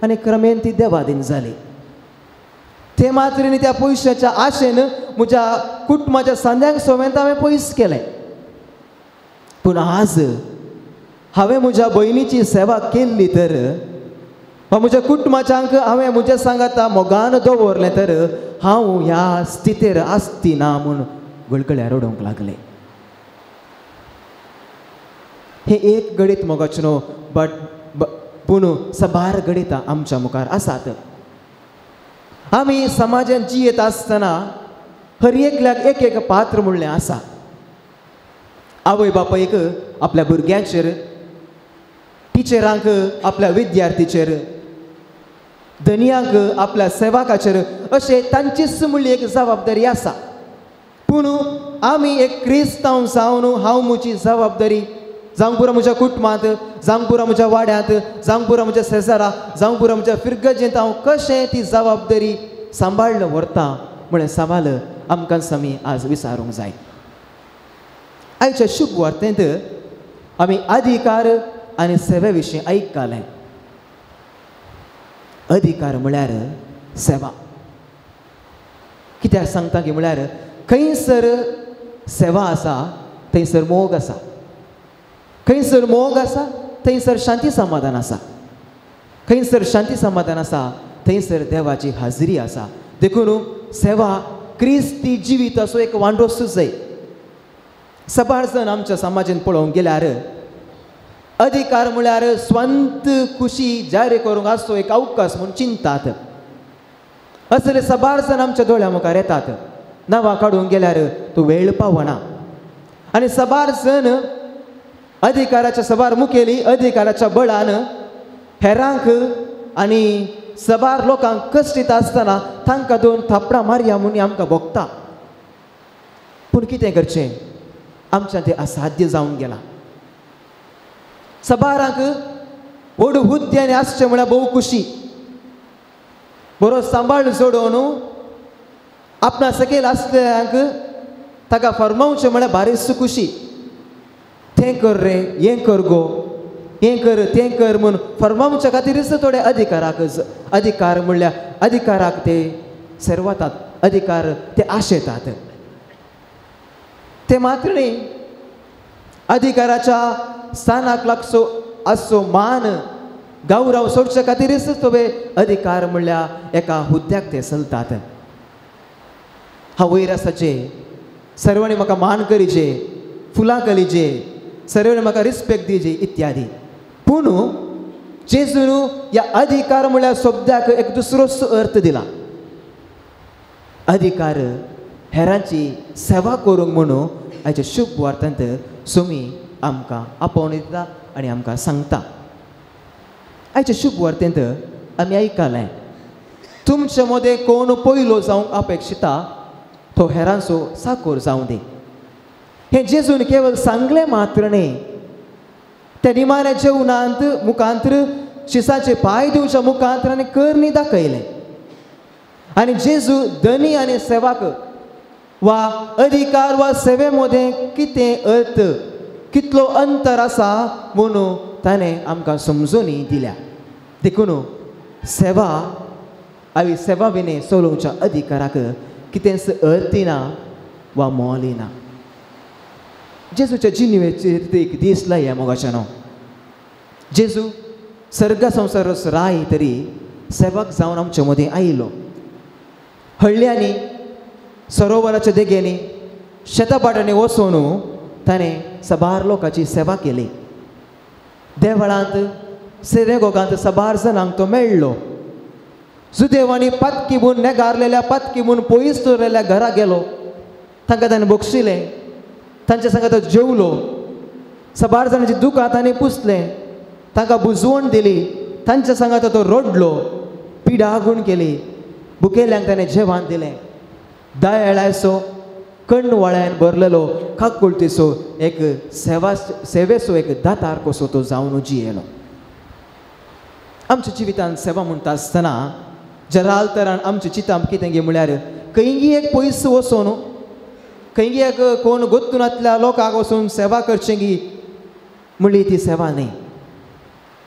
S2: आनी क्रमेन ती देवादीन जाली. ते मात्रेनी त्या पयशाच्या आशेन म्हज्या कुटुंबाच्या सांद्यांक सवेंत हांवें पयस केलें. पूण आज हांवें म्हज्या भयणीची सेवा केल्ली तर, वा म्हज्या कुटुंबाच्यांक हांवें म्हज्या सांगाता मोगान दवरलें तर हांव ह्या स्थितीर आसती ना म्हूण गळगळ्या रडोंक लागलें. हे एक गणित मोगाचें न्हू, पूण सबार गणितां आमच्या मुखार आसात. आमी समाजांत जियेत आसतना हर एकल्याक एक एक पात्र म्हणलें आसा. आवय बापायक आपल्या भुरग्यांचेर, टिचरांक आपल्या विद्यार्थीचेर, धनियांक आपल्या सेवकाचेर, अशें तांचीच म्हणली एक जबाबदारी आसा. पूण आमी एक क्रिस्तांव जावन हांव म्हजी जबाबदारी जावंक पुरो म्हज्या कुटुंबांत, जावंक पुरो म्हज्या वाड्यांत, जावंक पुरो म्हज्या शेजारा, जावंक पुरो म्हज्या फिरगजेंत हांव कशें ती जबाबदारी सांबाळ्ळ व्हरता म्हळें सवाल आमकां आमी आज विचारूंक जाय. आयच्या शुभ वार्तेंत आमी अधिकार आनी सेवे विशीं आयकलें. अधिकार म्हळ्यार सेवा. कित्याक सांगता की म्हळ्यार खंयसर सेवा आसा थंयसर मोग आसा, खंयसर मोग आसा थंयसर शांती समाधान आसा, खंयसर शांती समाधान आसा थंयसर देवाची हाजरी आसा. देखून सेवा क्रिस्ती जिविताचो एक वांटो जाय. सबार जण आमच्या समाजांत पळोवंक गेल्यार अधिकार म्हळ्यार स्वंत खुशी जारी करूंक आसचो एक अवकाश म्हूण चिंतात. असले सबार जण आमच्या दोळ्या मुखार येतात. नांवां काडूंक गेल्यार तो वेळ पावना. आनी सबार जण अधिकाराच्या सबार मुखेली अधिकाराच्या बळान हेरांक आनी सबार लोकांक कश्ट दिता आसतना तांकां दोन थापडां मारया म्हूण आमकां भोगता. पूण कितें करचें, आमच्यान तें असाध्य जावन गेलां. सबारांक व्हड हुद्द्यानी आसचें म्हळ्यार भोव खुशी, बरो सांबाळ जोडोवन आपणा सकयल आसल्यांक ताका फर्मावचें म्हळ्यार बारीच खुशी. तें कर रे, हें कर गो, हें कर तें कर म्हूण फर्मावच्या खातीरच थोडे अधिकार म्हणल्यार अधिकाराक ते सर्वतात, अधिकार ते आशेतात. ते मात्र न्ही, अधिकाराच्या स्थानाक लागचो आसचो मान गौरव सोडचे खातीरच तुवें अधिकार म्हणल्यार एका हुद्द्याक ते चलतात. हांव वयर आसाचे, सर्वांनी म्हाका मान करीचे, फुलां घालीचे, सर्वांनी म्हाका रिस्पेक्ट दिवचे इत्यादी. पूण जेजून ह्या अधिकार म्हळ्यार शब्दाक एक दुसरोच अर्थ दिला. अधिकार हेरांची सेवा करूंक म्हणून आयच्या शुभ वार्तांत सुमी आमकां आपोवन दिता आनी आमकां सांगता. आयच्या शुभ वार्तेंत आमी आयकलें, तुमचे मदें कोण पयलो जावंक अपेक्षिता तो हेरांचो साकोर जावं दी. हें जेजून केवळ सांगलें मात्र न्ही, त्या निमाण्या जेवणांत मुखांतर शिसाचे पांय दिवच्या मुखांतरान करणी दाखयलें. आनी जेजू धनी आनी सेवाक वा अधिकार वा सेवे मदें कितें अर्थ, कितलो अंतर आसा म्हणून ताणें आमकां समजुनी दिल्या. देखून सेवा आमी सेवा विने चलोवच्या अधिकाराक कितेंच अर्थ ना वा मोल ना. जेजूच्या जिणेचेर एक दीस लाया मोगाचें न्हू. जेजू सर्ग संवसार राय तरी सेवक जावन आमचे मदीं आयलो. हळ्यांनी सरोवराच्या देगेनी शेतापाटांनी वचून ताणें सबार लोकांची सेवा केली. देवळांत सिनेगोगांत साबार जाणांक तो मेळ्ळो. सुदैवानी पातकी म्हूण नेगारलेल्या पातकी म्हूण पयस दवरलेल्या घरा गेलो. तांकां ताणें बक्षिलें, तांचे सांगा तो जेवलो. साबार जाणांची दुखां ताणें पुसलें, तांकां बुजवण दिली. तांच्या सांगा तो रडलो, पिडागूण केली. भुकेल्यांक ताणें जेवण दिलें. दयाळायसो कण्णवळ्यान भरलेलो काकुळतीचो एक सेवेचो एक दातार कसो तो जावन जियेलो. आमच्या जिवितांत सेवा म्हणटा आसतना जराल तरान आमच्या चितांत कितें गे म्हळ्यार खंयी एक पयस वचून खंयी एक कोण गोत्तुनांतल्या लोकांक वचून सेवा करचें गी म्हणली ती सेवा न्ही.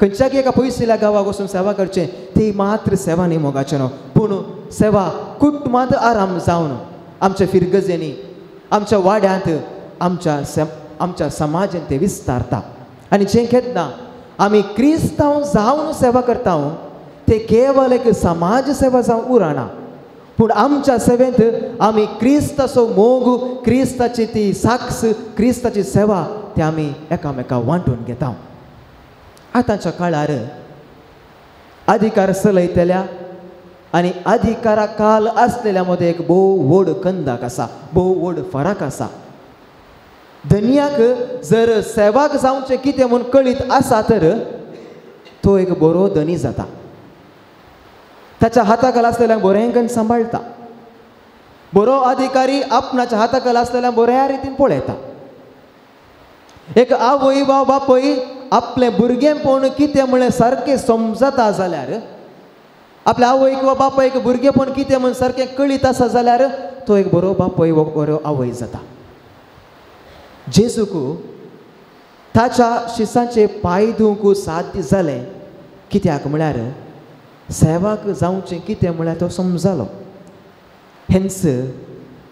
S2: खंयच्याक एका पयसल्या गांवाक वचून सेवा करचें ती मात्र सेवा न्ही मोगाचें न्हू. पूण सेवा कुटुंबांत आराम जावन आमच्या फिरगजेनी आमच्या वाड्यांत आमच्या समाजांत ते विस्तारता. आनी जें केन्ना आमी क्रिस्तांव जावन सेवा करता ते केवळ एक समाज सेवा जावं उरना, पूण आमच्या सेवेंत आमी क्रिस्ताचो मोग, क्रिस्ताची ती साक्ष, क्रिस्ताची सेवा ती आमी एकामेकांक वांटून घेता. आतांच्या काळार अधिकार चलयतल्या आनी अधिकारा काल आसलेल्या मदें एक भोव व्हड कंदाक आसा, भोव व्हड फरक आसा. धन्याक जर सेवाक जावचें कितें म्हूण कळीत आसा तर तो एक बरो धनी जाता. ताच्या हाताखाल आसलेल्यांक बरेंकन सांबाळटा. बरो अधिकारी आपणाच्या हाताखाल आसलेल्यांक बऱ्या रितीन पळयता. एक आवय वा बापय आपलें भुरगेंपण कितें म्हळें सारकें समजता जाल्यार, आपल्या आवयक वा बापायक भुरगेंपण कितें म्हूण सारकें कळीत आसा जाल्यार तो एक बरो बापय वा बरो आवय जाता. जेजूक ताच्या शिसांचे पांय धुवंक साध्य जालें कित्याक म्हळ्यार सेवाक जावचें कितें म्हळ्यार तो समजलो. हेंच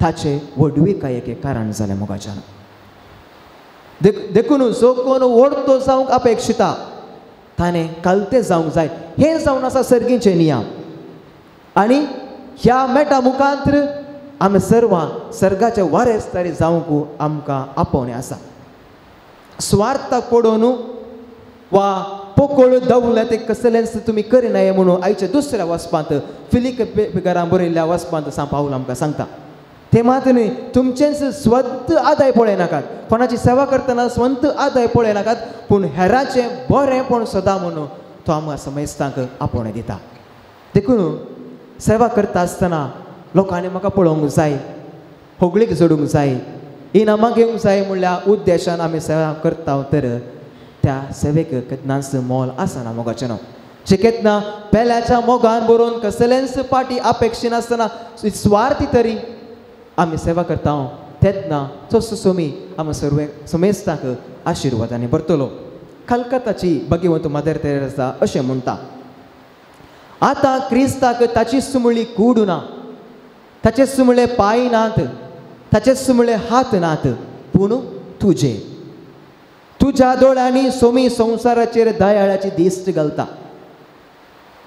S2: ताचे व्हडविकायेक एक कारण जालें मोगाच्यान. देखून जो कोण व्हडतो जावंक अपेक्षिता ताणें कालतें जावंक जाय. हें जावन आसा सर्गीचे नियम. आनी ह्या मेटा मुखांतर आमी सर्वां सर्गाचे वारेस्तारी जावंक आमकां आपोवणें आसा. स्वार्थाक पडून वा पोकळ दवलत कसलेंच तुमी करिनाये म्हणून आयच्या दुसऱ्या वचपांत फिलिपिकारान बरयल्ल्या वचपांत पावल आमकां सांगता. ते मात न्ही तुमचेंच स्वंत आदाय पळयनाकात, कोणाची सेवा करतना स्वंत आदाय पळयनाकात, पूण हेराचें बरेंपण सदां म्हणून तो आमकां समेस्तांक आपोवणें दिता. देखून सेवा करता आसतना लोकांनी म्हाका पळोवंक जाय, होगळीक जोडूंक जाय, इनामां घेवंक जाय म्हणल्या उद्देशान आमी सेवा करता तर त्या सेवेक केन्नाच मोल आसना मोगाचें न्हू. जे केन्ना पेल्याच्या मोगान बरोवन कसलेंच पाटी अपेक्षे नासतना स्वार्थी तरी आमी सेवा करता तेन्ना तसो सोमी आमी सर्व समेस्तांक आशिर्वादांनी भरतलो. कलकत्ताची भगिवंत मदर तेरेसा अशें म्हणटा, आतां क्रिस्ताक ताची सुमळी कूड ना, ताचे सुमळे पांय नात, ताचे सुमळे हात नात, पूण तुज्या दोळ्यांनी सोमी संवसाराचेर दयाळाची दिश्ट घालता.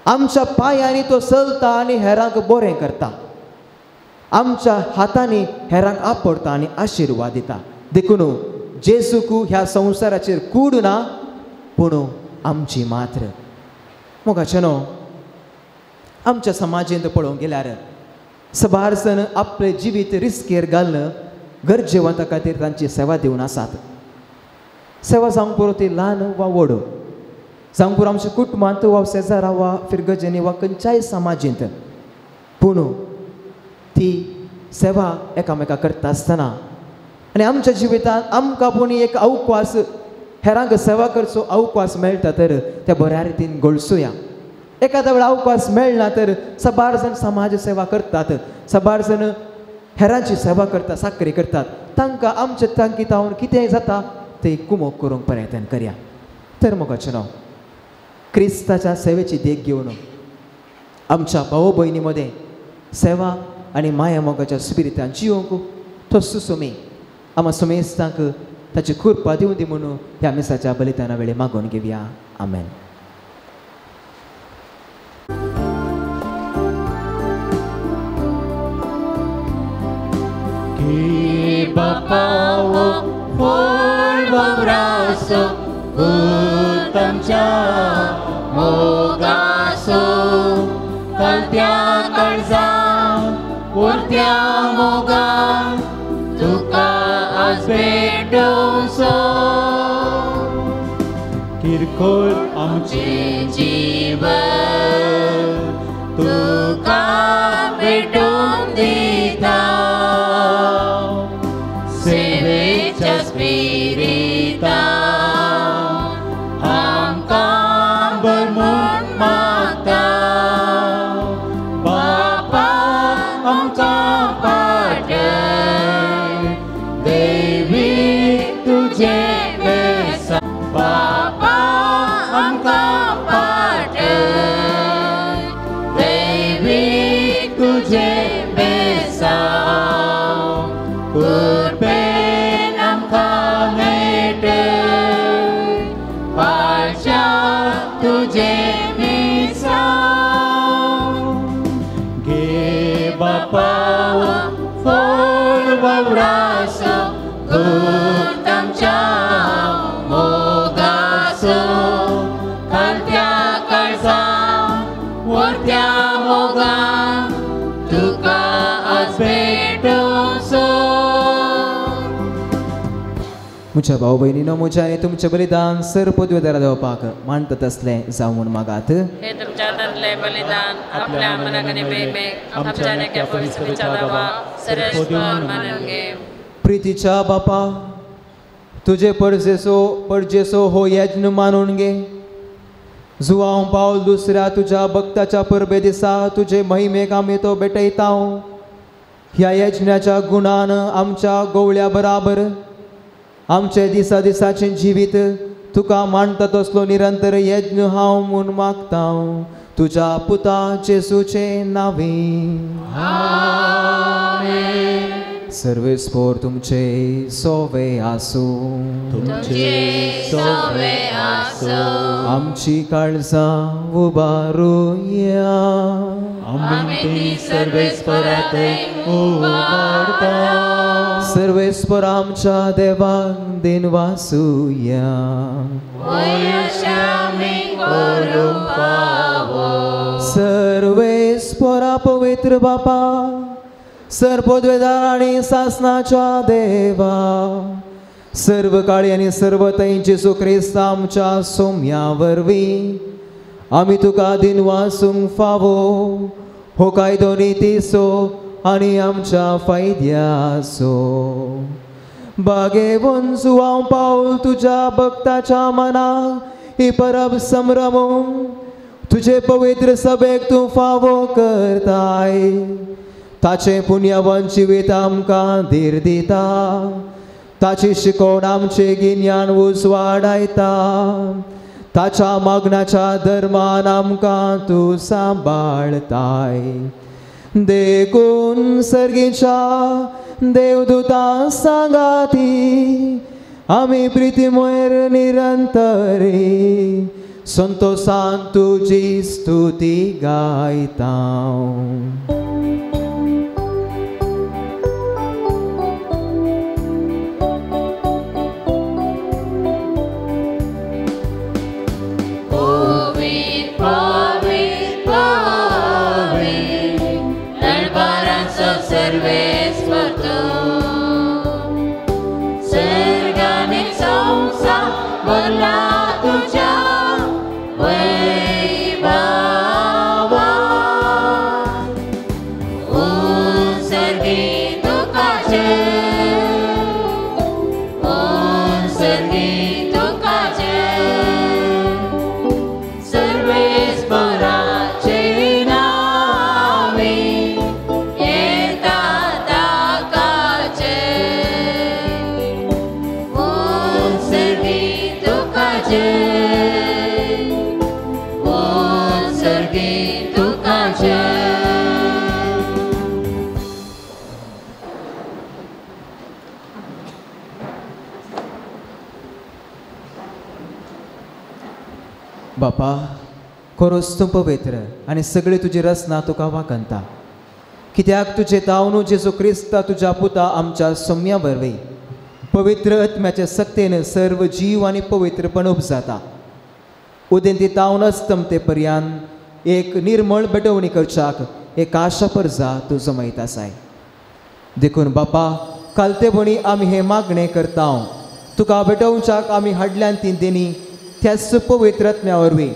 S2: आमच्या पांयांनी तो चलता आनी हेरांक बरें करता. आमच्या हातांनी हेरांक आपडता आनी आशिर्वाद दिता. देखून जेजूक ह्या संवसाराचेर कूड ना, पूण आमची मात्र. मोगाचें न्हू, आमच्या समाजेंत पळोवंक गेल्यार सबार जण आपलें जिवीत रिस्केर घालून गरजेवंता खातीर तांची सेवा दिवन आसात. सेवा जावंक पुरो ती ल्हान वा व्हड, जावंक पुरो आमच्या कुटुंबांत वा शेजारा वा फिरगजेनी वा खंयच्याय समाजींत, पूण ती सेवा एकामेका करता आसतना आनी आमच्या जिवितांत आमकां पूण एक अवकाश, हेरांक सेवा करचो अवकाश मेळटा तर त्या बऱ्या रितीन घडोवया. एखाद्या वेळा अवकाश मेळना तर सबार जण समाज सेवा करतात, सबार जण हेरांची सेवा करतात, साखरी करतात. तांकां आमचे तांकितावन कितेंय जाता ते कुमोग करूंक प्रयत्न करया. तर मोगाचें न्हू, क्रिस्ताच्या सेवेची देख घेवन आमच्या भाव भयणी मदें सेवा आनी माया मोगाच्या स्पिरितान जियोंक तो सुसोमी आमी समेस्तांक ताची कृपा दिवं दी म्हणून ह्या मिसाच्या बलिदाना वेळी मागून घेवया. आमेन.
S1: Bapawo, for abrazo,
S3: आमच्या मोगासो कलत्या काळजा उरत्या मोगा तुका आज भेटोसो
S1: किरकोळ आमचे
S3: जीवन तुका भेटून दिता सेवेच्या स्पिरिता आमकां भरमून मागता बापा आमकां पाठय दैवीक तुझे वेसा बापा आमकां पाठय दैवीक तुझे वेसा कुर्बेन आमकां मेळटय पाळच्या तुझे मिसा गे बापा फळ वावरासो घोट आमच्या मोगासो खालत्या काळजा वरत्या मोगा तुका आज भेटोसो
S2: म्हज्या भाऊ भयणीनो म्हज्या आनी तुमचें बलिदान सर पदवेदारा देवपाक मांडत असलें जावून मागात
S6: हे तुमच्या दांतले बलिदान आपल्या मनाक आनी बेमेक आमच्या नेक्या पवित्र विचारावा सरेश फळ मानून घे
S2: प्रितीच्या बापा तुझे पडजेसो हो यज्ञ मानून घे जो हांव पावल दुसऱ्या तुझ्या भक्ताच्या परबे दिसा तुझे महिमेक आमी तो भेटयता ह्या यज्ञाच्या गुणान आमच्या गवळ्या बराबर आमचे दिसा दिसाचें जिवीत तुका मांडता तसलो निरंतर यज्ञ हांव म्हूण मागता तुझ्या पुता जेसूचे नांवी सर्वेस्पोर तुमचे सोवे आसूं
S6: तुमचे सोवे आसो
S2: आमची काळजां उबारुया
S1: आमी सर्वेस्परात उबारता
S2: सर्वेस्पर आमच्या देवाक दिन वासुया सर्वेस्परा पवित्र बापा सर्वोद्वेदार आणि सासनाच्या देवा सर्व काळी आणि सर्व थंय जेसू ख्रिस्त आमच्या सोम्या वरवीं आमी तुका दिन वासूंक फावो हो कायदो नितीसो आनी आमच्या फायद्याचो बागे वंसू हांव पावल तुज्या भक्ताच्या मनाक ही परब संभ्रमूंक तुजे पवित्र सभेक तूं फावो करताय ताचे पुण्यवन जिवीत आमकां धीर दिता ताची शिकोवण आमचे गिन्यान उस वाडयता ताच्या मग्नाच्या धर्मान आमकां तूं सांबाळताय देखून सर्गीच्या देवदूतां सांगाती आमी प्रितीमयर निरंतरी संतोषान तुजी स्तुती गायता बापा खरोच तूं पवित्र आनी सगळी तुजी रचना तुका वाकनता कित्याक तुजे तावनू जेजू क्रिस्ता तुज्या पुता आमच्या सोम्या वरवीं पवित्र आत्म्याचे सक्तेन सर्व जीव आनी पवित्रपण उपजाता उदेंती तावन अस्तमते पर्यंत एक निर्मळ बेटवणी करच्याक एक आशा परजा तूं जमयत आसाय. देखून बापा कालतेपणी आमी हे मागणे करता. तुका बेटवच्याक आमी हाडल्यान ती देणी त्याच पवित्र आत्म्या वरवीं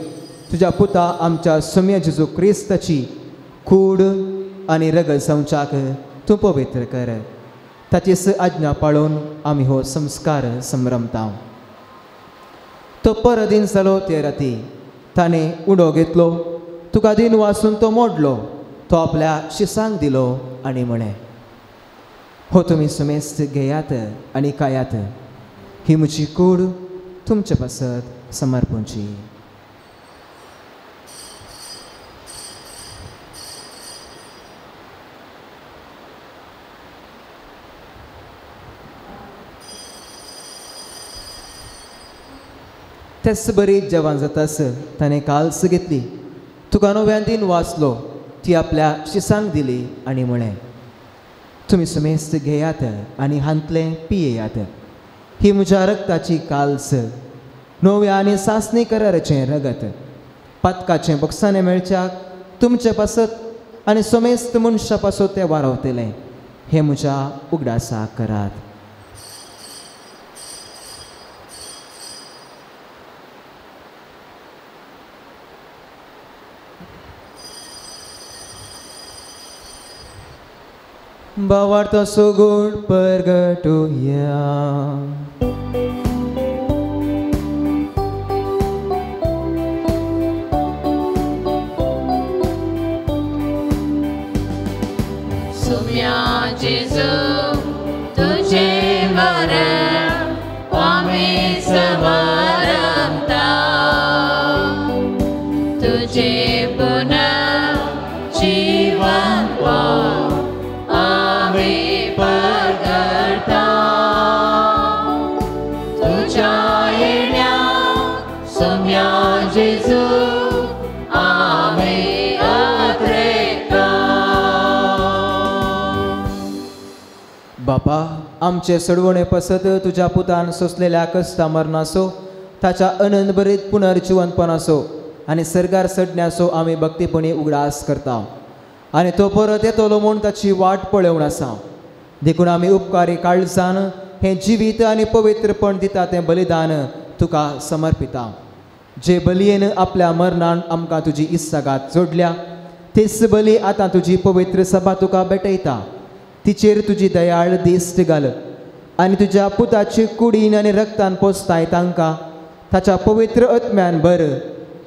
S2: तुज्या पुता आमच्या सौम्य जेजू क्रिस्ताची कूड आनी रगत संवच्याक तूं पवित्र कर. ताचीच आज्ञा पाळून आमी हो संस्कार संभ्रमता. तो परदीन जालो ते राती ताणें उडो घेतलो, तुका दिन वाचून तो मोडलो, तो आपल्या शिसांक दिलो आनी म्हळें, हो तुमी सुमेस्त घेयात आनी खायात, ही म्हजी कूड तुमचे पासत समर्पूंची. तेच बरी जेवण जातास ताणें काल्स घेतली, तुका नव्यान दिन वाचलो, ती आपल्या शिसांक दिली आनी म्हळें, तुमी सुमेस्त घेयात आनी हांतले पियेयात, ही म्हज्या रगताची काल्स, नव्या आनी सासणी कराराचें रगत, पातकाचें बक्षाने मेळच्याक तुमचे पासत आनी सुमेस्त मनशा पासत तें वारवतलें, हें म्हज्या उगडासाक करात. भावार्थ सोगूड परगटुया.
S3: सुम्या जेजू तुझे मरण आम्ही समरमता, तुझे पुन्हा जीवन आम्ही परगटा, तुझ्या येण्या सुम्या जेजू आम्ही अत्रेका.
S2: बापा आमचे सडवणे पसत तुझ्या पुतान सोसलेल्या कश्टा मरणासो, ताच्या अनंत बरीत पुनर्जिवनपणासो आनी सरगार सडण्यासो आमी भक्तीपणी उगडास करता आनी तो परत येतलो म्हूण ताची वाट पळोवन आसा. देखून आमी उपकारी काळजान हें जिवीत आनी पवित्रपण दिता तें बलिदान तुका समर्पिता. जे बलयेन आपल्या मरणान आमकां तुजी इस्सागात जोडल्या, तेच बली आतां तुजी पवित्र सभा तुका भेटयता. तिचेर तुजी दयाळ दिश्ट घाल आनी तुज्या पुताची कुडीन आनी रक्तान पोसताय तांकां ताच्या पवित्र आत्म्यान भर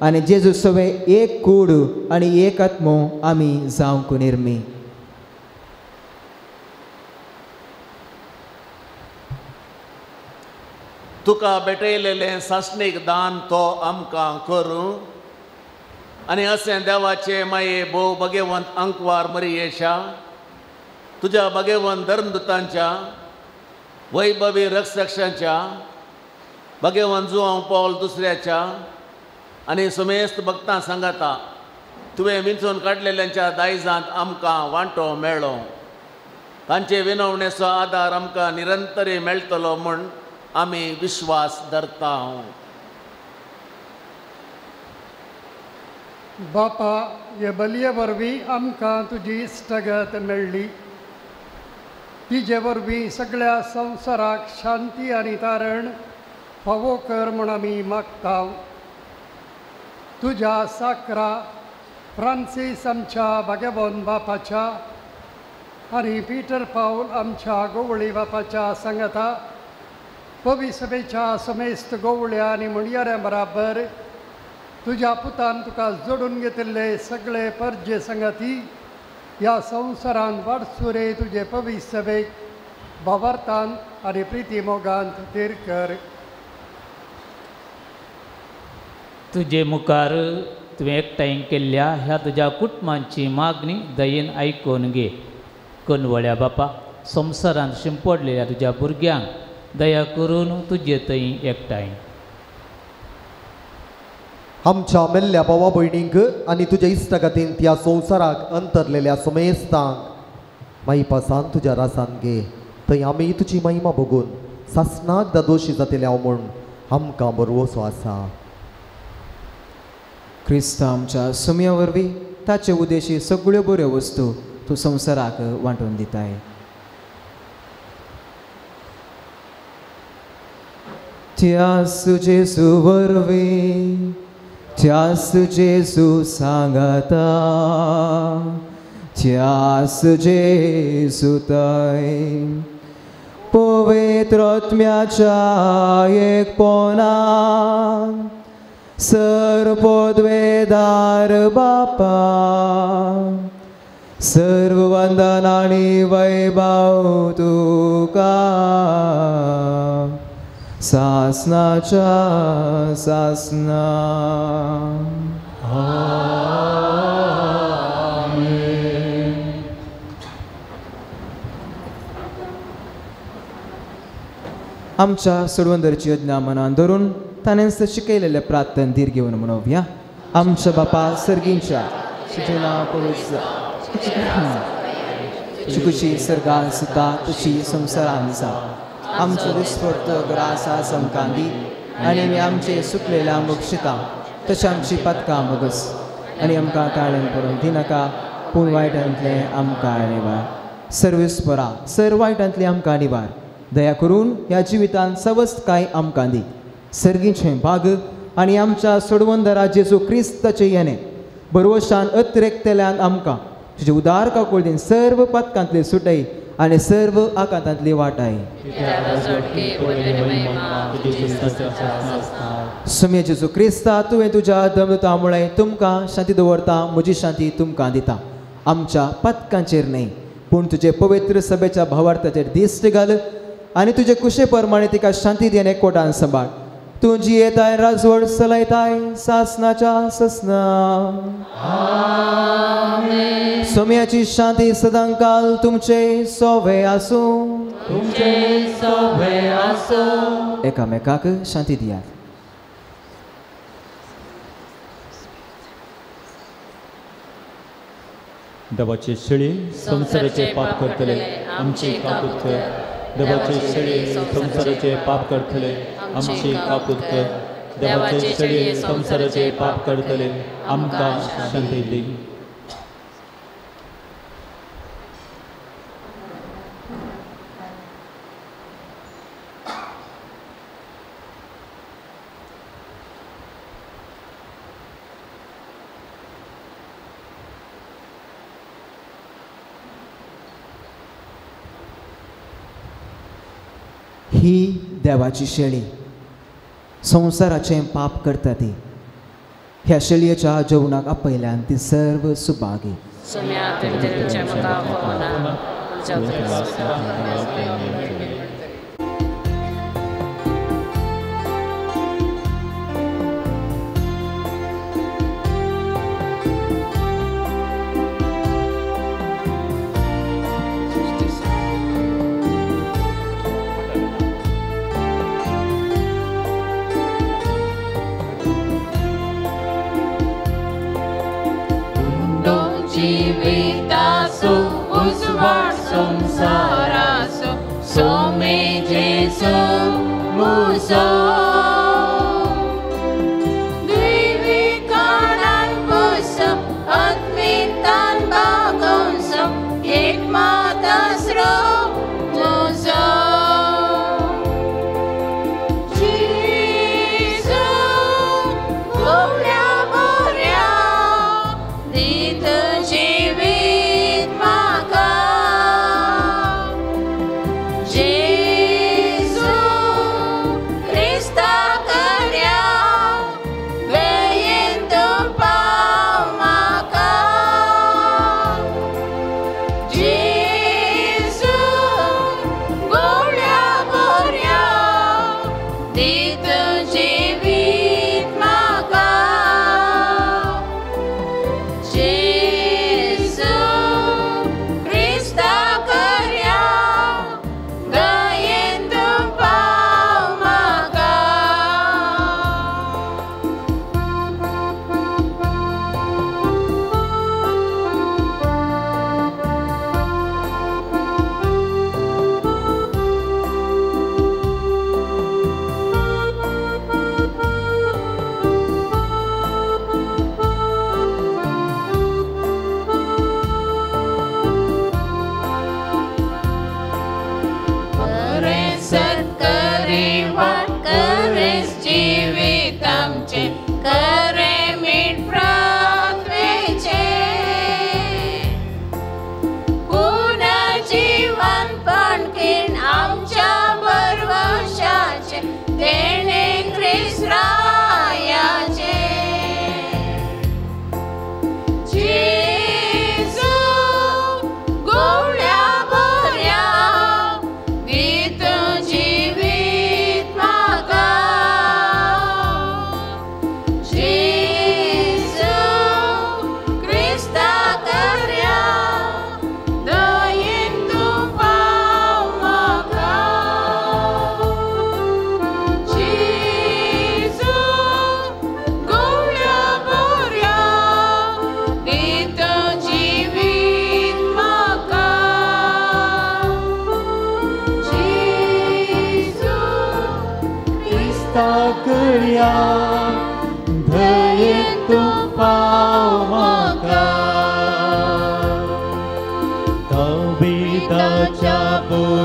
S2: आनी जेजू सवे एक कूड आनी एक आत्मो आमी जावंक निर्मी.
S8: तुका भेटयलेलें सासणीक दान तो आमकां करूं आनी अशें देवाचे माये भोव भगेवंत अंकवार मरियेशा, तुझ्या भगेवंत धर्मदूतांच्या वैभवी रक्षकांच्या, भगेवंत जुआंव पौल दुसऱ्याच्या आनी सुमेस्त भक्तां सांगाता तुवें विंचून काडलेल्यांच्या दायजांत आमकां वांटो मेळ्ळो. तांचे विनवणेचो आदार आमकां निरंतरी मेळटलो म्हूण आमी विश्वास धरता.
S9: बापा हे बलये वरवीं आमकां तुजी इश्टगत मेळ्ळी, तिजे वरवीं सगळ्या संवसाराक शांती आनी तारण फावो कर म्हूण आमी मागता. तुज्या साकरा फ्रांसीस आमच्या भगवंत बापाच्या आनी पिटर पाऊल आमच्या गोवळी बापाच्या सांगाता पवी सभेच्या समेस्त गोवळ्या आनी म्हणयाऱ्या बराबर तुज्या पुतान तुका जोडून घेतिल्ले सगळे परजे संगाती ह्या संवसारांत वाडसुरे तुजे पवी सभेक भावार्थान आनी प्रिती मोगान खातीर कर.
S1: तुजे मुखार तुवें एकठांय केल्ल्या ह्या तुज्या कुटुंबांची मागणी दयेन आयकून घे. कनवळ्या बापा संवसारांत शिंपडलेल्या तुज्या भुरग्यांक दया करून तुजे थंय एकठांय.
S4: आमच्या मेल्ल्या भावा भयणींक आनी तुज्या इश्टगतीन त्या संवसाराक अंतरलेल्या सुमेस्तांक माई पासान तुज्या रासान घे. थंय आमी तुजी महिमा बघून सासणाक दोशी जातले हांव म्हूण आमकां बरवोसो आसा.
S2: क्रिस्त आमच्या सुमया वरवीं ताचे उद्देशी सगळ्यो बऱ्यो वस्तू तूं संवसाराक वांटून दिताय. त्यास जेसू वरवीं त्यास जेसू सांगता त्यास जेसू थंय पवित्र आत्म्याच्या एकपणान सर्वोद्वेदार बापा सर्व वंदन आनी वैभव तुका सासनाच्या सासना. आमच्या सोडवंदरची यज्ञा मनान धरून ताणेंच शिकयलेले प्रार्थन धीर घेवन म्हणोवया. आमच्या बापा सर्गींच्या तुजें नांव पवित्र तुजी सर्गांत सुद्दा तुजी संवसारांत आसा. आमचो दिसपट्टो ग्रासा समकांदी आनी आमी आमचे सुकलेल्या मुक्षिता तशें आमची पदकां मोगस आनी आमकां काळें पडून दिनाका पूण वायटांतले आमकां निवार. सर्वेस्परा सर वायटांतले आमकां निवार. दया करून ह्या जिवितांत सवस्त कांय आमकां दी. सर्गीचें भाग आनी आमच्या सोडवंदरा जेजू क्रिस्ताचे येणे बरवशान अतिरेकतेल्यान आमकां तुजे उदार काकूळ दिन सर्व पदकांतली सुटय आनी सर्व आकांतांतली वाटाय. सुमया जेजू क्रिस्ता तुवें तुज्या दमनुता मुळे तुमकां शांती दवरता. म्हजी शांती तुमकां दिता. आमच्या पदकांचेर न्हय पूण तुजे पवित्र सभेच्या भावार्थाचेर दिश्ट घाल आनी तुजे कुशे प्रमाणे तिका शांती दी आनी एकवटान सांबाळ. तूं जी येताय राजवड चलयताय सासनाच्या ससना. सोम्याची शांती सदांकाल तुमचे सोवे आसूं. एकामेकाक शांती दियात.
S1: देवाची शिळी संसाराचे पाप करतले आमची कापूत कर. देवाची शिळी संसाराचे पाप करतले आमची कापूत कर. देवाची शिळी संसाराचे पाप करतले आमकां शांती दी.
S2: ही देवाची शेळी संवसाराचें पाप करता ती. ह्या शेळयेच्या जेवणाक आपयल्यान ती सर्व सुभागी.
S3: जीवितासो उजवाड संसारासो सोमे जेसो मुसो द्विविकारान पुसो अद्वितान बागोंसो एक मातास्रो मुसो जेसो बोल्या बोल्या दीत जीवित म्हाका जेजू क्रिस्ता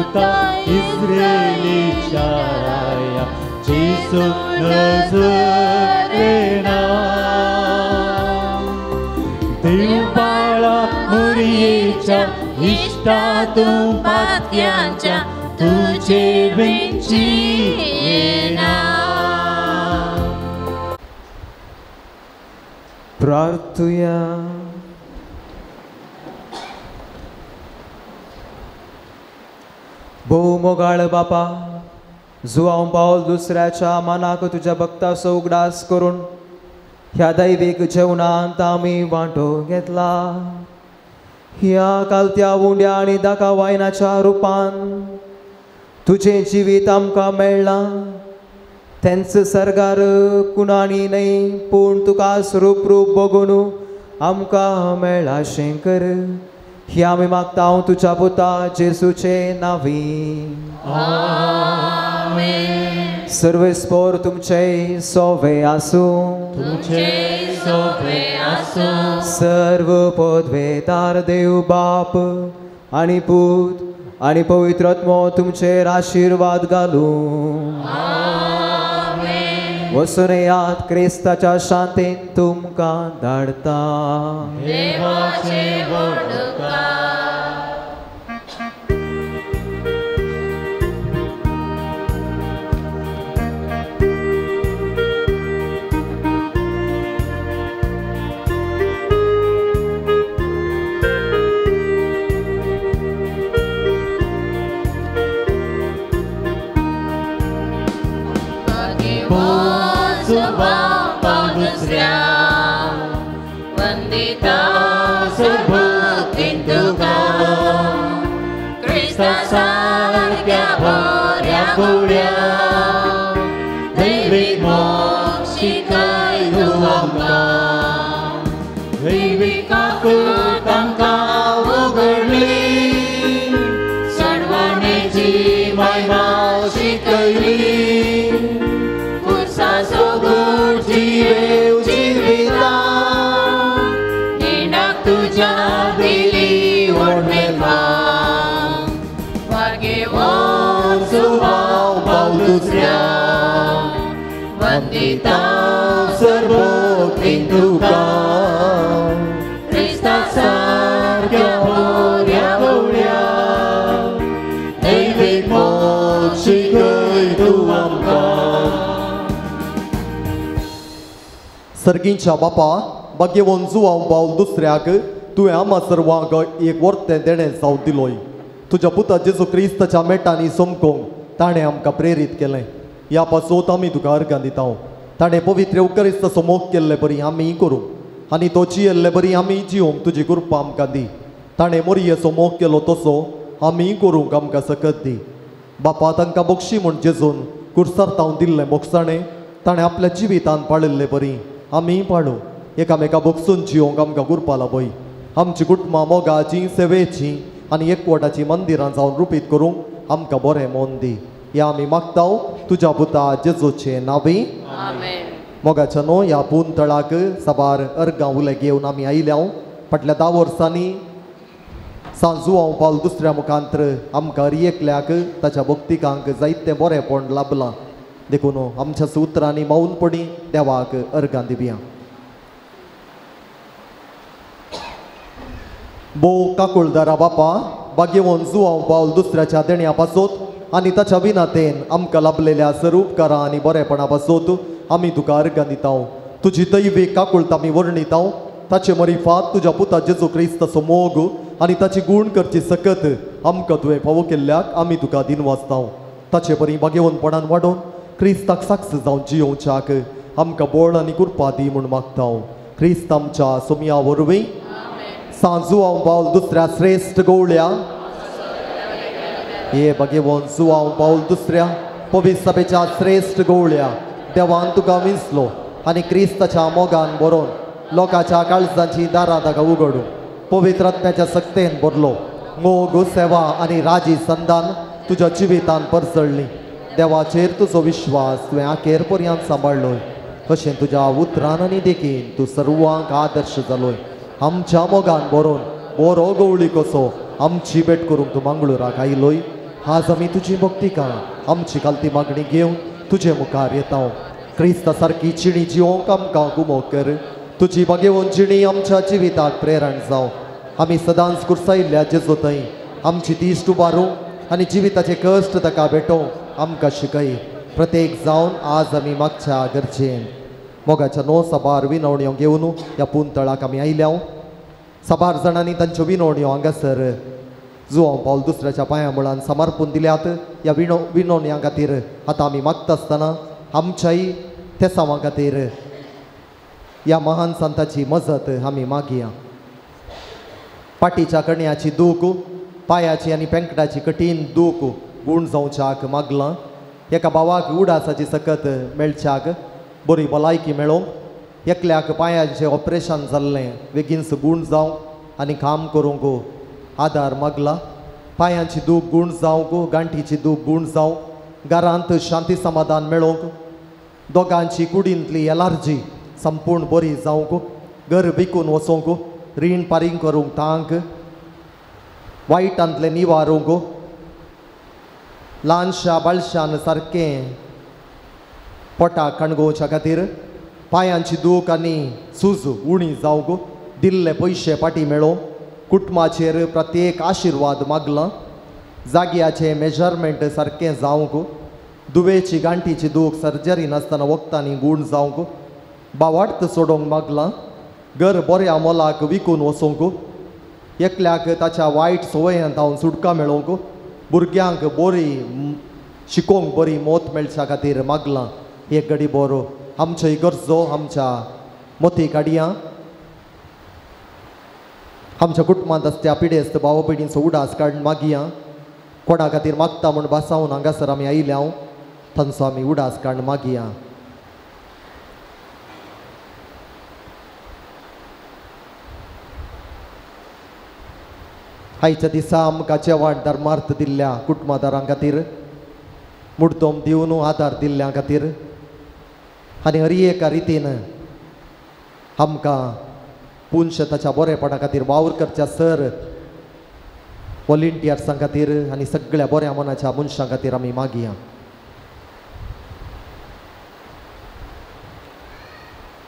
S1: पुता इस्रायलीच्या राया जेसू नजरेना देव बाळा मरियेच्या इष्टातूं पात्यांच्या तुझे विंची येना
S2: प्रार्थुया भोव मोगाळ बापा जो हांव पावल दुसऱ्याच्या मनाक तुझ्या भक्ताचो उगडास करून ह्या दैवीक जेवणांत आमी वांटो घेतला ह्या कालत्या उंड्या आनी दाका वायनाच्या रुपान तुझें जिवीत आमकां मेळ्ळां तेंच सरगार कुणानी न्हय पूण तुका स्वरूप रूप बघून आमकां मेळ्ळा शें कर ही आमी मागता हांव तुज्या पुता जेसूचे नांवी
S3: आमेन.
S2: सर्वेस्पोर तुमचे सोवे आसूं
S1: तुमचे सोबे आसूं
S2: सर्व पदवेदार देव बाप आनी पूत आनी पवित्र आत्मो तुमचेर आशिर्वाद घालूं वचून येयात क्रिस्ताच्या शांतीन तुमकां धाडता
S3: देवाचे वडका वंदिता सर्वभक्तीं तुका क्रिस्ता सारक्या बऱ्या गोड्या दैवीक मोग शिकाय तूं आमकां दैविकाकूय तांकां उगडली सडवणेची महिमा शिकयली खुर्साचो गूढ जिवेव जिविता नेडाक तुज्या दिली वडमेवा भाग्यवान सुभाव पावल दुसऱ्या वंदिता सर्वभक्तीं तुका क्रिस्ता सारक्या बऱ्या गोड्या दैवीक मोग शिकय तूं आमकां
S4: सर्गींच्या बापा भाग्यवान जुवांव पावल दुसऱ्याक तुवें आम्हा सर्वांक एक वर्तें देणें जावं दिलोय तुज्या पुता जेजू क्रिस्ताच्या मेटांनी सोमकोंक ताणें आमकां प्रेरीत केलें ह्या पासोत आमी तुका अर्गां दिता ताणें पवित्र उकरिस्ताचो मोग केल्ले बरी आमी करूं आनी तो जियेल्ले बरी आमी जिवंक तुजी कृपा आमकां दी ताणें मोरयेचो मोग केलो तसो आमी करूंक आमकां सकत दी बापा तांकां बक्षी म्हूण जेजून कुर्सार्तांव दिल्लें मोगसाणें ताणें आपल्या जिवितान पाळिल्लें बरी आमी पाळूं एकामेका बगसून जिवंक आमकां कृपा लाभय आमची कुटुंबां मोगाचीं सेवेचीं आनी एकवटाचीं मंदिरां जावन रुपीत करूंक आमकां बरें मोन दी ह्या आमी मागता तुज्या पुता जेजूचे नांवी
S3: आमेन.
S4: मोगाच्या न्हू ह्या पून तळाक साबार अर्गां उले घेवन आमी आयल्या फाटल्या 10 वर्सांनी सांजू हांव पावल दुसऱ्या मुखांतर आमकां एकल्याक ताच्या भक्तिकांक जायतें बरेंपण लाभलां देखून आमच्या सुत्रांनी मौनपणी देवाक अर्गां दिवया बो काकुळदारा बापा भाग्यवान जुवांव पावल दुसऱ्याच्या देण्या पासोत आनी ताच्या विनातेन आमकां लाभलेल्या सर्व उपकारां आनी बरेपणा पासोत आमी तुका अर्गां दिता तुजी दैवीक काकुळट आमी वर्णिता ताचे मरिफात तुज्या पुता जेजू क्रिस्ताचो मोग आनी ताची गूण करची सकत आमकां तुवें फावो केल्ल्याक आमी तुका दिनवाजता ताचे बरी भाग्यवानपणान वाडोवन क्रिस्ताक साक्ष जावन जियोवच्याक आमकां बळ आनी कृपा दी म्हूण मागता क्रिस्त आमच्या सुमया वरवीं सांजू हांव पावल दुसऱ्या श्रेश्ठ गवळ्या हे भाग्यवान जुवांव पावल दुसऱ्या पवित्र सभेच्या श्रेश्ठ गवळ्या देवान तुका विंचलो आनी क्रिस्ताच्या मोगान बरोवन लोकांच्या काळजांची दारां ताका उगडूं पवित्र आत्म्याच्या सक्तेन भरलो मोग सेवा आनी राजी संदान तुज्या जिवितान परसळ्ळी देवाचेर तुजो विश्वास तुवें आखेर पर्यंत सांबाळलोय अशें तुज्या उतरान आनी देखीन तूं सर्वांक आदर्श जालोय आमच्या मोगान बरोवन बरो गवळी कसो आमची भेट करूंक तूं मंगळुराक आयलोय आज आमी तुजी भक्तिका आमची घालती मागणी घेवन तुजे मुखार येता. क्रिस्ता सारकी जिणी जिवोवंक आमकां गुमो कर. तुजी बागेवन जिणी आमच्या जिविताक प्रेरण जावं. आमी सदांच कुर्सायिल्ल्या जेजू थंय आमची तिश्ट उबारूंक आनी जिविताचे कश्ट ताका भेटोवंक आमकां शिकय. प्रत्येक जावन आज आमी मागच्या गरजेन मोगाच्या नो साबार विनवण्यो घेवन ह्या पुंतळाक आमी आयल्या. साबार जाणांनी तांच्यो विनवण्यो हांगासर जुवांव पावल दुसऱ्याच्या पांया मुळान समर्पून दिल्यात. ह्या विनवण्या खातीर आतां आमी मागता आसतना आमच्याय त्या सावा खातीर ह्या महान संताची मजत आमी मागया. पाटीच्या कण्याची दूख, पायाची आनी पेंकटाची कठीण दूख गूण जावच्याक मागलां. एका भावाक उडासाची सकत मेळच्याक बरी भलायकी मेळोवंक, एकल्याक पांयाचें ऑपरेशन जाल्लें बेगीनच गूण जावंक आनी काम करूंक आदार मागला. पांयांची दूख गूण जावंक, गांठीची दूख गूण जावंक, घरांत शांती समाधान मेळोवंक, दोगांची कुडींतली एलर्जी संपूर्ण बरी जावंक, घर विकून वचोंक, रीण पारींग करूंक तांक, वायटांतलें निवारूंक, ल्हानशा बाळशान सारकें पोटाक कणगोवच्या खातीर, पांयांची दूख आनी सूज उणी जावंक, दिल्ले पयशे पाटी मेळोवंक, कुटुंबाचेर प्रत्येक आशिर्वाद मागला. जाग्याचें मेजरमेंट सारकें जावंक, दुवेची गांठीची दूख सर्जरी नासतना वखदांनी गूण जावंक, बावार्थ सोडोवंक मागला. घर बऱ्या मोलाक विकून वचोवंक, एकल्याक ताच्या वायट संवयांतावन सुटका मेळोवंक, भुरग्यांक बरी शिकोवंक बरी मोत मेळच्या खातीर मागलां. एक घडी बरो आमच्यो गरजो आमच्या मोती काडया. आमच्या कुटुंबांत आसच्या पिडेस्त भाव भयणीचो उडास काडून मागया. कोणा खातीर मागता म्हूण भासावून हांगासर आमी आयल्या, तांचो आमी उडास काडून मागया. आयच्या दिसा आमकां जेवण धर्मार्थ दिल्ल्या कुटुंबादारां खातीर, मुडतोम दिवन आदार दिल्ल्या खातीर आनी हर एका रितीन आमकां पुंछ ताच्या बरेपणा खातीर वावर करच्या सर वॉलिंटियर्सां खातीर आनी सगळ्या बऱ्या मनाच्या मनशां खातीर आमी मागया.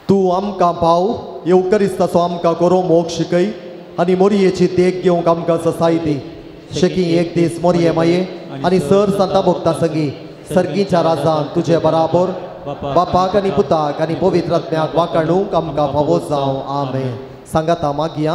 S4: तूं आमकां पाव येवकरिस्ताचो आमकां करूं मोग शिकय आनी मोरयेची देख घेवंक आमकां ससाय दी. शेकी एक दीस मोरये माये आनी सर संता भक्तां संगी सर्गीच्या राजान तुजे बराबर बापाक आनी पुताक आनी पवित्र आत्म्याक वाकणूंक आमकां फावो जावं. आमेन. सांगाता मागया.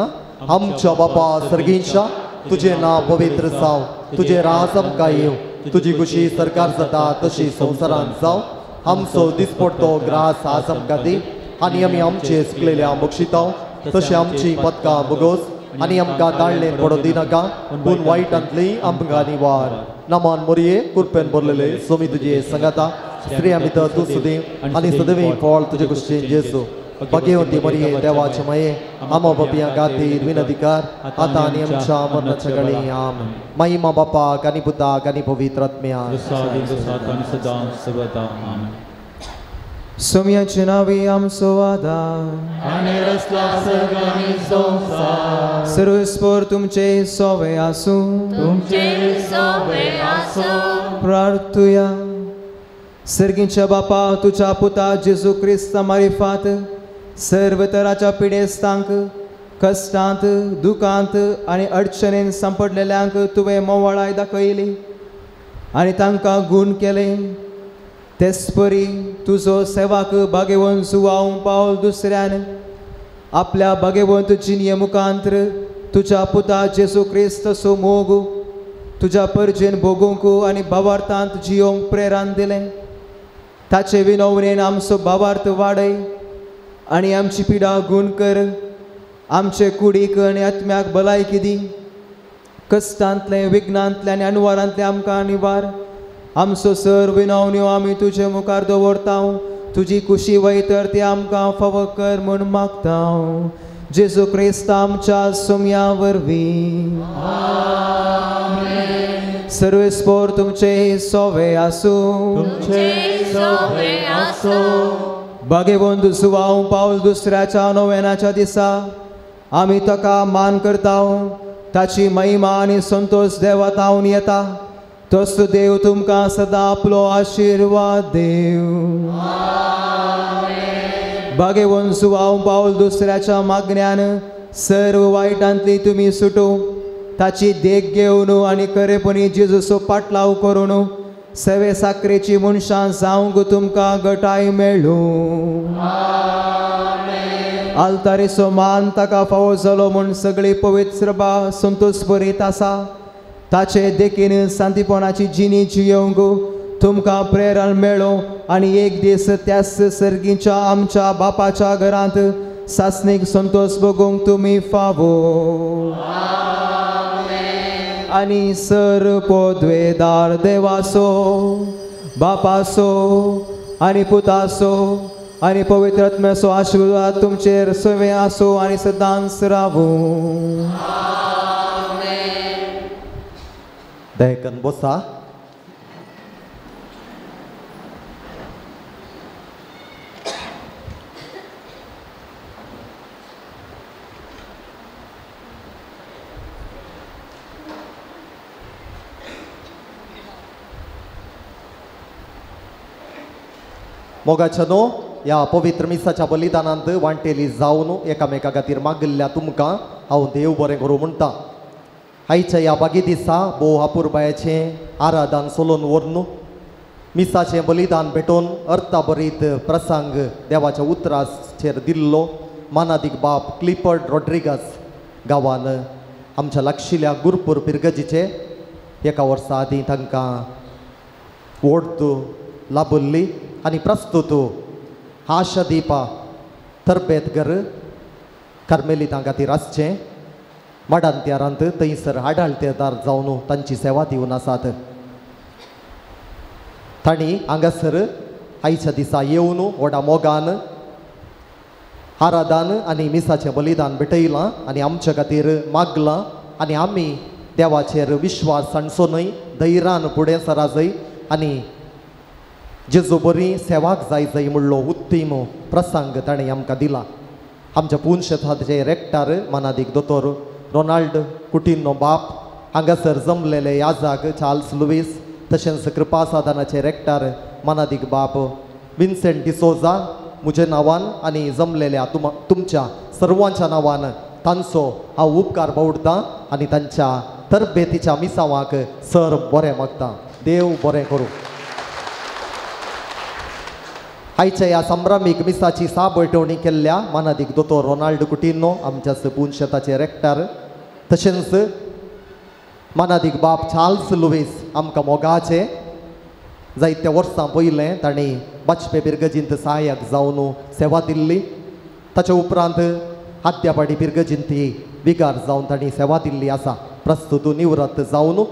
S4: आमच्या बापा सर्गीच्या तुजें नांव पवित्र जावं, तुजें राज आमकां येवं, तुजी खुशी सरकार जाता तशी संवसारांत जावं. आमचो दिसपडटो ग्रास आज आमकां दी आनी आमी आमचे चुकलेल्या बक्षितांव तशें आमची पदकां भोगोस आनी आमकां दाळलें पडो दिनाका, पूण वायटांतली आमकां निवार. नामान मोरये कृपेन भरलेले सोमी तुजे संगाता स्त्रिया भितर तूं सुदीव आनी सदवी फळ तुजे कुशीन जेजू. भाग्यवंती मरिये देवाचे माये आमा बापयां खातीर विनतिकार आतां आनी आमच्या मरणाच्या घडी. आमेन. महिमा बापाक आनी पुताक आनी पवित्र आत्म्याक.
S2: सोम्याचे नावे आमचो आदार
S3: आनी रसला सर्ग आनी संवसार.
S2: सर्वस्वर तुमचे सोवे आसूं,
S6: तुमचे सोवे आसूं.
S2: प्रार्थुया. सर्गीच्या बापा तुझ्या पुता जेजू क्रिस्ता मारिफात सर्व तराच्या पिडेस्तांक, कश्टांत, दुखांत आनी अडचणेन सांपडलेल्यांक तुवें मोवाळाय दाखयली आनी तांकां गूण केले. तेच परी तुजो सेवाक भाग्यवंत सुवाळो पावल दुसऱ्यान आपल्या भाग्यवंत जिणये मुखांतर तुझ्या पुता जेजू क्रिस्ताचो मोग तुझ्या परजेन भोगूंक आनी भावार्थांत जियोंक प्रेरण दिलें. ताचे विनवणेन आमचो भावार्थ वाडय आनी आमची पिडा गूण कर. आमचे कुडीक आनी आत्म्याक भलायकी दी. कश्टांतले, विघ्नांतले आनी अनवरांतले आमकां निवार. आमचो सर विनवण्यो आमी तुजे मुखार दवरता. तुजी खुशी वयतर ती आमकां फावो कर म्हूण मागता. जेजू क्रिस्त आमच्या सोम्या वरवीं. सर्वेस्पोर तुमचे सोवे आसूं, भाग्यवंत सुवाळो पावल दुसऱ्याच्या नोवेनाच्या दिसा आमी ताका मान करता. ताची महिमा आनी संतोष देवातावन येता. तोच देव तुमकां सदां आपलो आशिर्वाद देव. भाग्यवन सुवाव पावल दुसऱ्याच्या मागण्यान सर्व वायटांतली तुमी सुटो. ताची देख घेवन आनी खरेपणी जेजूचो पाटलाव करून सवे साकरेची मनशां जावंक तुमकां घटाय मेळ्ळो. आल्तारीचो मान ताका फावो जालो म्हूण सगळी पवित्र बा संतोश बरयत आसा. ताचे देखीन शांतीपणाची जिणी जियोवंक तुमकां प्रेरण मेळ्ळो आनी एक दीस त्याच सर्गीच्या आमच्या बापाच्या घरांत सासणीक संतोष भोगूंक तुमी फावो. आनी सर पोद्वेदार देवासो बापासो आनी पुतासो आनी पवित्र आत्म्याचो आशिर्वाद तुमचेर सवे आसो आनी सदांच रावो.
S4: दयकन बसा. मोगाचनो या पवित्र मिसाच्या बलिदानांत वांटेली जावन एकामेका खातीर मागिल्ल्या तुमकां हांव देव बरें करूं म्हणटा. आयच्या ह्या बागी दिसा भोव आपुरबायाचें आराधन सोलोन व्हरून मिसाचें बलिदान भेटोवन अर्थाभरीत प्रसंग देवाच्या उतराचेर दिल्लो मानादीक बाब क्लिफर्ड रॉड्रिगस गांवान आमच्या लागशिल्ल्या गुरपूर पिरगजीचे एका वर्सा आदीं तांकां वोर्त लाभुल्ली आनी प्रस्तुत आशादीपा तरबेतगर कार्मेलितां खातीर आसचें माडांत्यारांत थंयसर आडाळतेदार जावन तांची सेवा दिवन आसात. तांणी हांगासर आयच्या दिसा येवन व्हडा मोगान आराधन आनी मिसाचें बलिदान भेटयलां आनी आमचे खातीर मागलां आनी आमी देवाचेर विश्वास साणसोनय धैर्यान फुडें सरा जाय आनी जेजू बरी सेवाक जाय म्हणलो उत्तीम प्रसंग ताणें आमकां दिला. आमच्या पुंशेथाचे रेक्टार मानादीक दोतोर रोनाल्ड कुटिनो बाप हांगासर जमलेले याजाक चार्ल्स लुईस तशेंच कृपासाधनाचे रेक्टार मानादीक बाप विन्सेंट डिसोजा म्हज्या नांवान आनी जमलेल्या तुमच्या सर्वांच्या नांवान तांचो हांव उपकार बावडटां आनी तांच्या तरबेतीच्या मिसावांक सर बरें मागतां. देव बरें करूं. आयच्या ह्या संभ्रमीक मिसाची साबळटवणी केल्ल्या मानादीक दोतोर रोनाल्ड कुटिनो आमच्या पुंशेताचे रेक्टार तशेंच मानादीक बाप चार्ल्स लुईस आमकां मोगाचे जायत्या वर्सां पयलें तांणी बचपे पिरगजींत सहाय्यक जावन सेवा दिल्ली. ताच्या उपरांत आद्यापाडी पिरगजींत विगार जावन तांणी सेवा दिल्ली आसा. प्रस्तुत निवृत्त जावन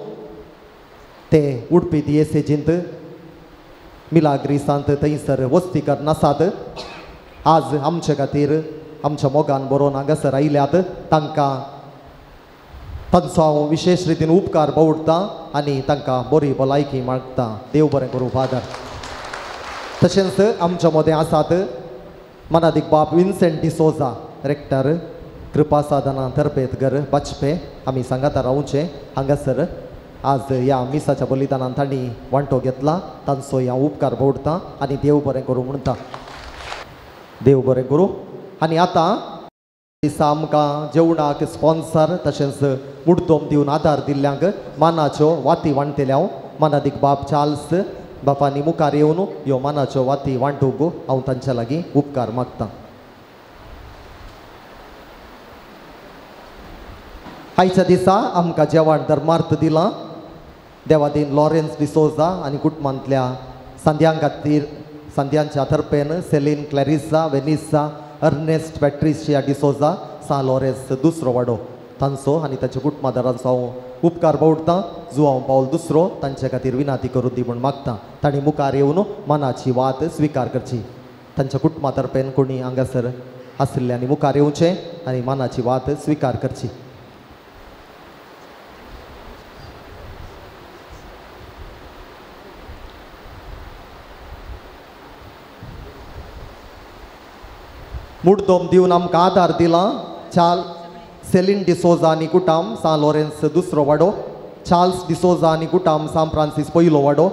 S4: ते उडपी दिएसेजींत मिलाग्रिसांत थंयसर वस्तीकर आसात. आज आमचे खातीर आमच्या मोगान बरोवन हांगासर आयल्यात. तांकां तांचो हांव विशेश रितीन उपकार बावडटां आनी तांकां बरी भलायकी मागतां. देव बरें करूं फादर. तशेंच आमच्या मदें आसात मानादीक बाब विन्सेंट डिसोजा रेक्टर कृपासाधना तरबेतगर बचपे आमी सांगाता रावचे हांगासर आज ह्या मिसाच्या बलिदानान तांणी वांटो घेतला. तांचो हांव उपकार बावडटां आनी देव बरें करूं म्हणटा. देव बरें करूं. आनी आतां दिसा आमकां जेवणाक स्पॉन्सर तशेंच मुड्दोम दिवन आदार दिल्ल्यांक मानाच्यो वाती वांटलेल्या हांव मानादीक बाब चार्ल्स बापांनी मुखार येवन ह्यो मानाच्यो वाती वांटूंक हांव तांच्या लागीं उपकार मागतां. आयच्या दिसा आमकां जेवण धर्मार्थ दिलां. देवादीन लॉरेन्स डिसोजा आनी कुटुंबांतल्या सांद्यां खातीर सांद्यांच्या तर्फेन सेलीन क्लॅरिसा वेनिसा अर्नेस्ट पॅट्रिशिया डिसोजा सा लॉरेन्स दुसरो वाडो तांचो आनी ताच्या कुटुंबादारांचो हांव उपकार बावडटां. जुआंव पावल दुसरो तांचे खातीर विनाती करून दी म्हूण मागतां. तांणी मुखार येवन मनाची वात स्विकार करची. तांच्या कुटुंबा तर्फेन कोणी हांगासर आशिल्ल्यांनी मुखार येवचें आनी मनाची वात स्विकार करची. मुड्दोम दिवन आमकां आदार दिला. चाल सेलीन डिसोजा आनी कुटाम सा लॉरेन्स दुसरो वाडो चार्ल्स डिसोजा आनी कुटाम सान फ्रांसीस पयलो वाडो.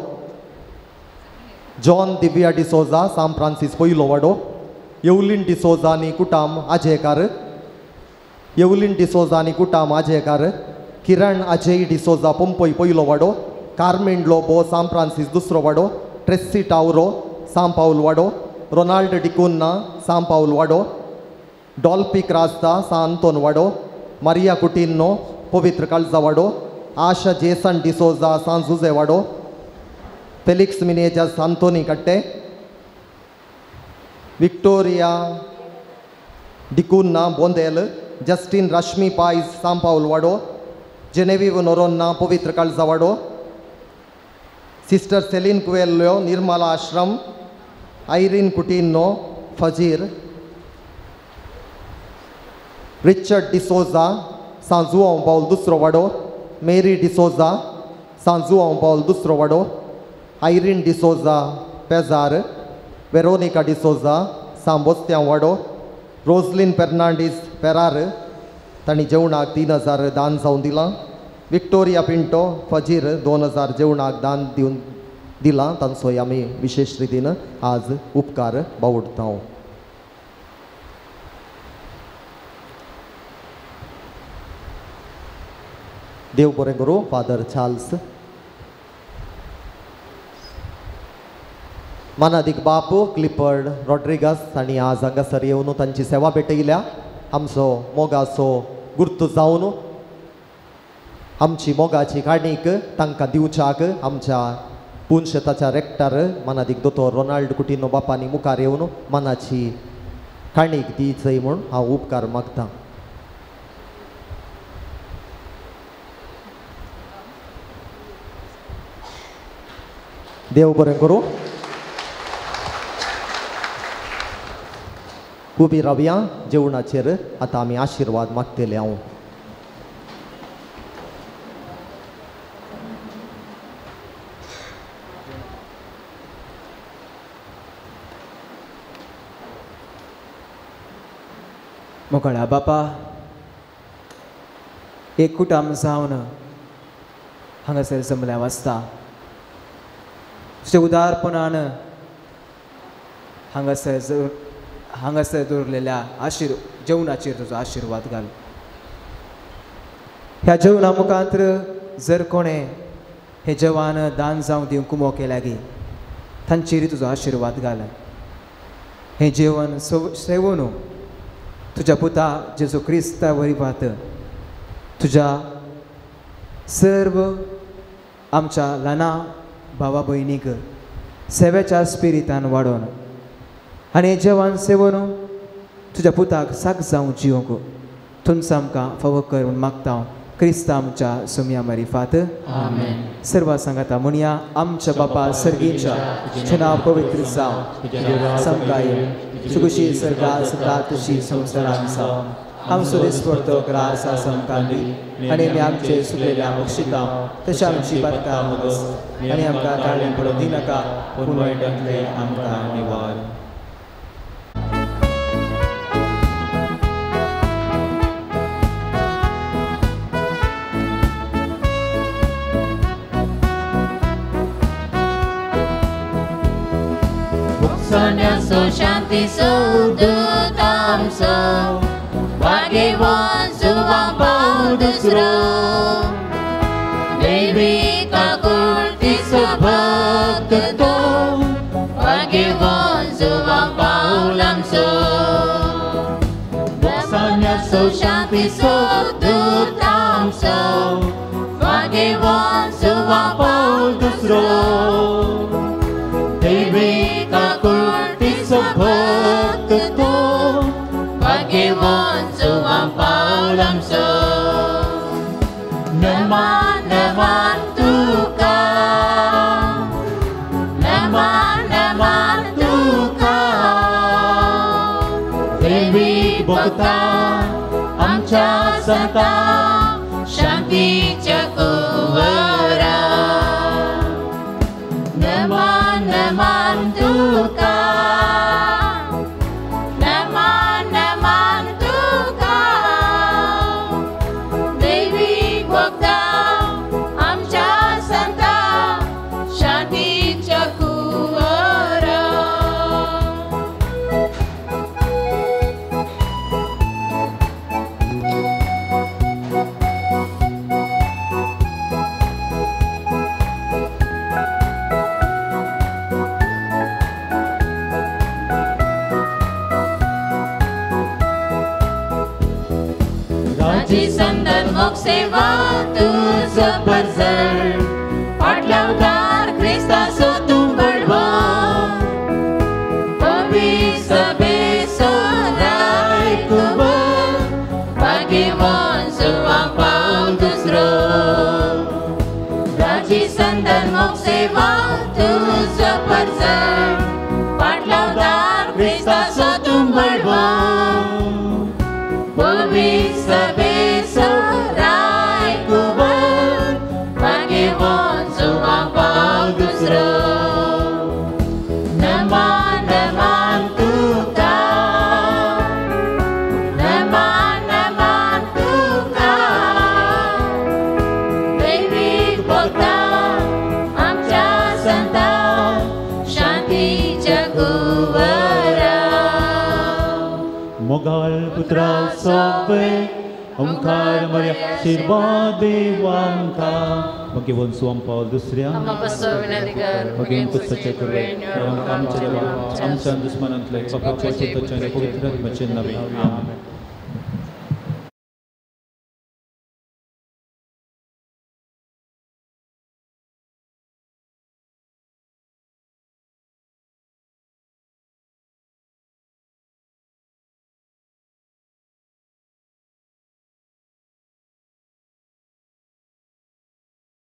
S4: जॉन दिव्या डिसोजा सान फ्रांसीस पयलो वाडो. येवलिन डिसोजा आनी कुटाम आजेकार. येवलिन डिसोजा आनी कुटाम आजेकार. किरण अजय डिसोजा पोंपय पयलो वाडो. कार्मेन लोबो सान फ्रांसीस दुसरो वाडो. ट्रेसी टावरो सान पाउल वाडो. रोनाल्ड डिकुन्ना सान पाउल वाडो. डॉल्पी क्रास्ता सान आंतोन वाडो. मारिया कुटिन्नो पवित्र काळजा वाडो. आशा जेसन डिसोजा सान जुजे वाडो. फेलिक्स मिनेजस आंतोनी कट्टे. विक्टोरिया डिकुन्ना बोंदेल. जस्टिन रश्मी पायस सान पाउल वाडो. जेनेविव नोरोन्ना पवित्र काळजा वाडो. Sister salient Cuvelo Nirmala Ashram. Irene कुटिन्नो फजीर. रिचर्ड डिसोजा सान जुआंव पाउल दुसरो वाडो. मेरी डिसोजा सान जुआंव पाउल दुसरो वाडो. आयरीन डिसोजा पेजार. वेरोनिका डिसोजा सान बोस्त्यांव वाडो. रोजलिन फेर्नांडीस पेरार तांणी जेवणाक 3000 दान जावन दिलां. विक्टोरिया पिंटो फजीर 2000 जेवणाक दान दिवन दिलां. तांचोय आमी विशेष रितीन आज उपकार बावडटा. देव बरें करूं. फादर चार्ल्स मानादीक बापू क्लिपर्ड रॉड्रिगस तांणी आज हांगासर येवन तांची सेवा भेटयल्या. आमचो मोगाचो गुर्त जावन आमची मोगाची काणीक तांकां दिवच्याक आमच्या पुंशताच्या रेक्टर मानादीक दोतोर रोनाल्ड कुटिन्नो बापांनी मुखार येवन मनाची काणीक दिवचय म्हूण हांव उपकार मागतां. देव बरें करूं. उबी रावया. जेवणाचेर आतां आमी आशिर्वाद मागतले. हांव
S2: मोकळ्या बापा एक कुटाम जावन हांगासर जमल्या वाचता. तुजे उदारपणान हांगासर दवरलेल्या जेवणाचेर तुजो आशिर्वाद घाल. ह्या जेवणा मुखांतर जर कोणें हे जेवण दान जावं दिवंक कुमो केल्या गे तांचेर तुजो आशिर्वाद घाल. हें जेवण सेवून तुज्या पुता जेजू क्रिस्ता वरिपात तुज्या सर्व आमच्या ल्हाना भावा भयणीक सेवेच्या स्पिरितान वाडोवन आनी हें जेवण सेवन तुज्या पुताक साक जावं जिवंक तुमचो आमकां फावो कर म्हूण मागता. क्रिस्ता आमच्या सुम्या मारिफात आमेन. सर्व सांगाता म्हणया आमच्या बापा सर्गीच्या तुजें नांव पवित्र जावं. समकाय तुकुशी सर्गा सदा तशी संवसारांत जावं. आमचो दिसपडतो ग्रास समकांदी आनी आमी आमचे सुकलेल्या बक्षिता तशें आमची बातकां मोगस आनी आमकां काळें पडोवंक दिनाका पूण वायटांतले आमकां निवार.
S6: Sonioso shantiso dutamso Wagewon subang paudusro Devi kakurti subhakto Wagewon subang paulamso Sonioso shantiso dutamso Wagewon subang paudusro Devi kakurti subhakto Wagewon subang paulamso Naman tuka Naman tuka Dewi bhakta amcha santa Shanti chakuwara Naman tuka Naman tuka Dewi bhakta राजी संदन मोग सेवा तुझ परजळ फाटल्या उदार क्रिस्ता सो तू बळवा सभे सोराय कुबर भाग्यवान सुवा पाव दुसरो राजी संदन मोग सेवा तुझ परजळ फाटल्या उदार क्रिस्ता सो तू बळवा सभे सोराय कुबर भाग्यवान सुवा पाव दुसरो
S1: Mogal putra sobe Omkar Maria Shirba Devamka Magivon Suam Paul Dusria Magin Kutsache Kurve Ram Kam Chadeva Amchan Dusmanantle Papa Chachita Chane Pavitra Machin Nabi Amen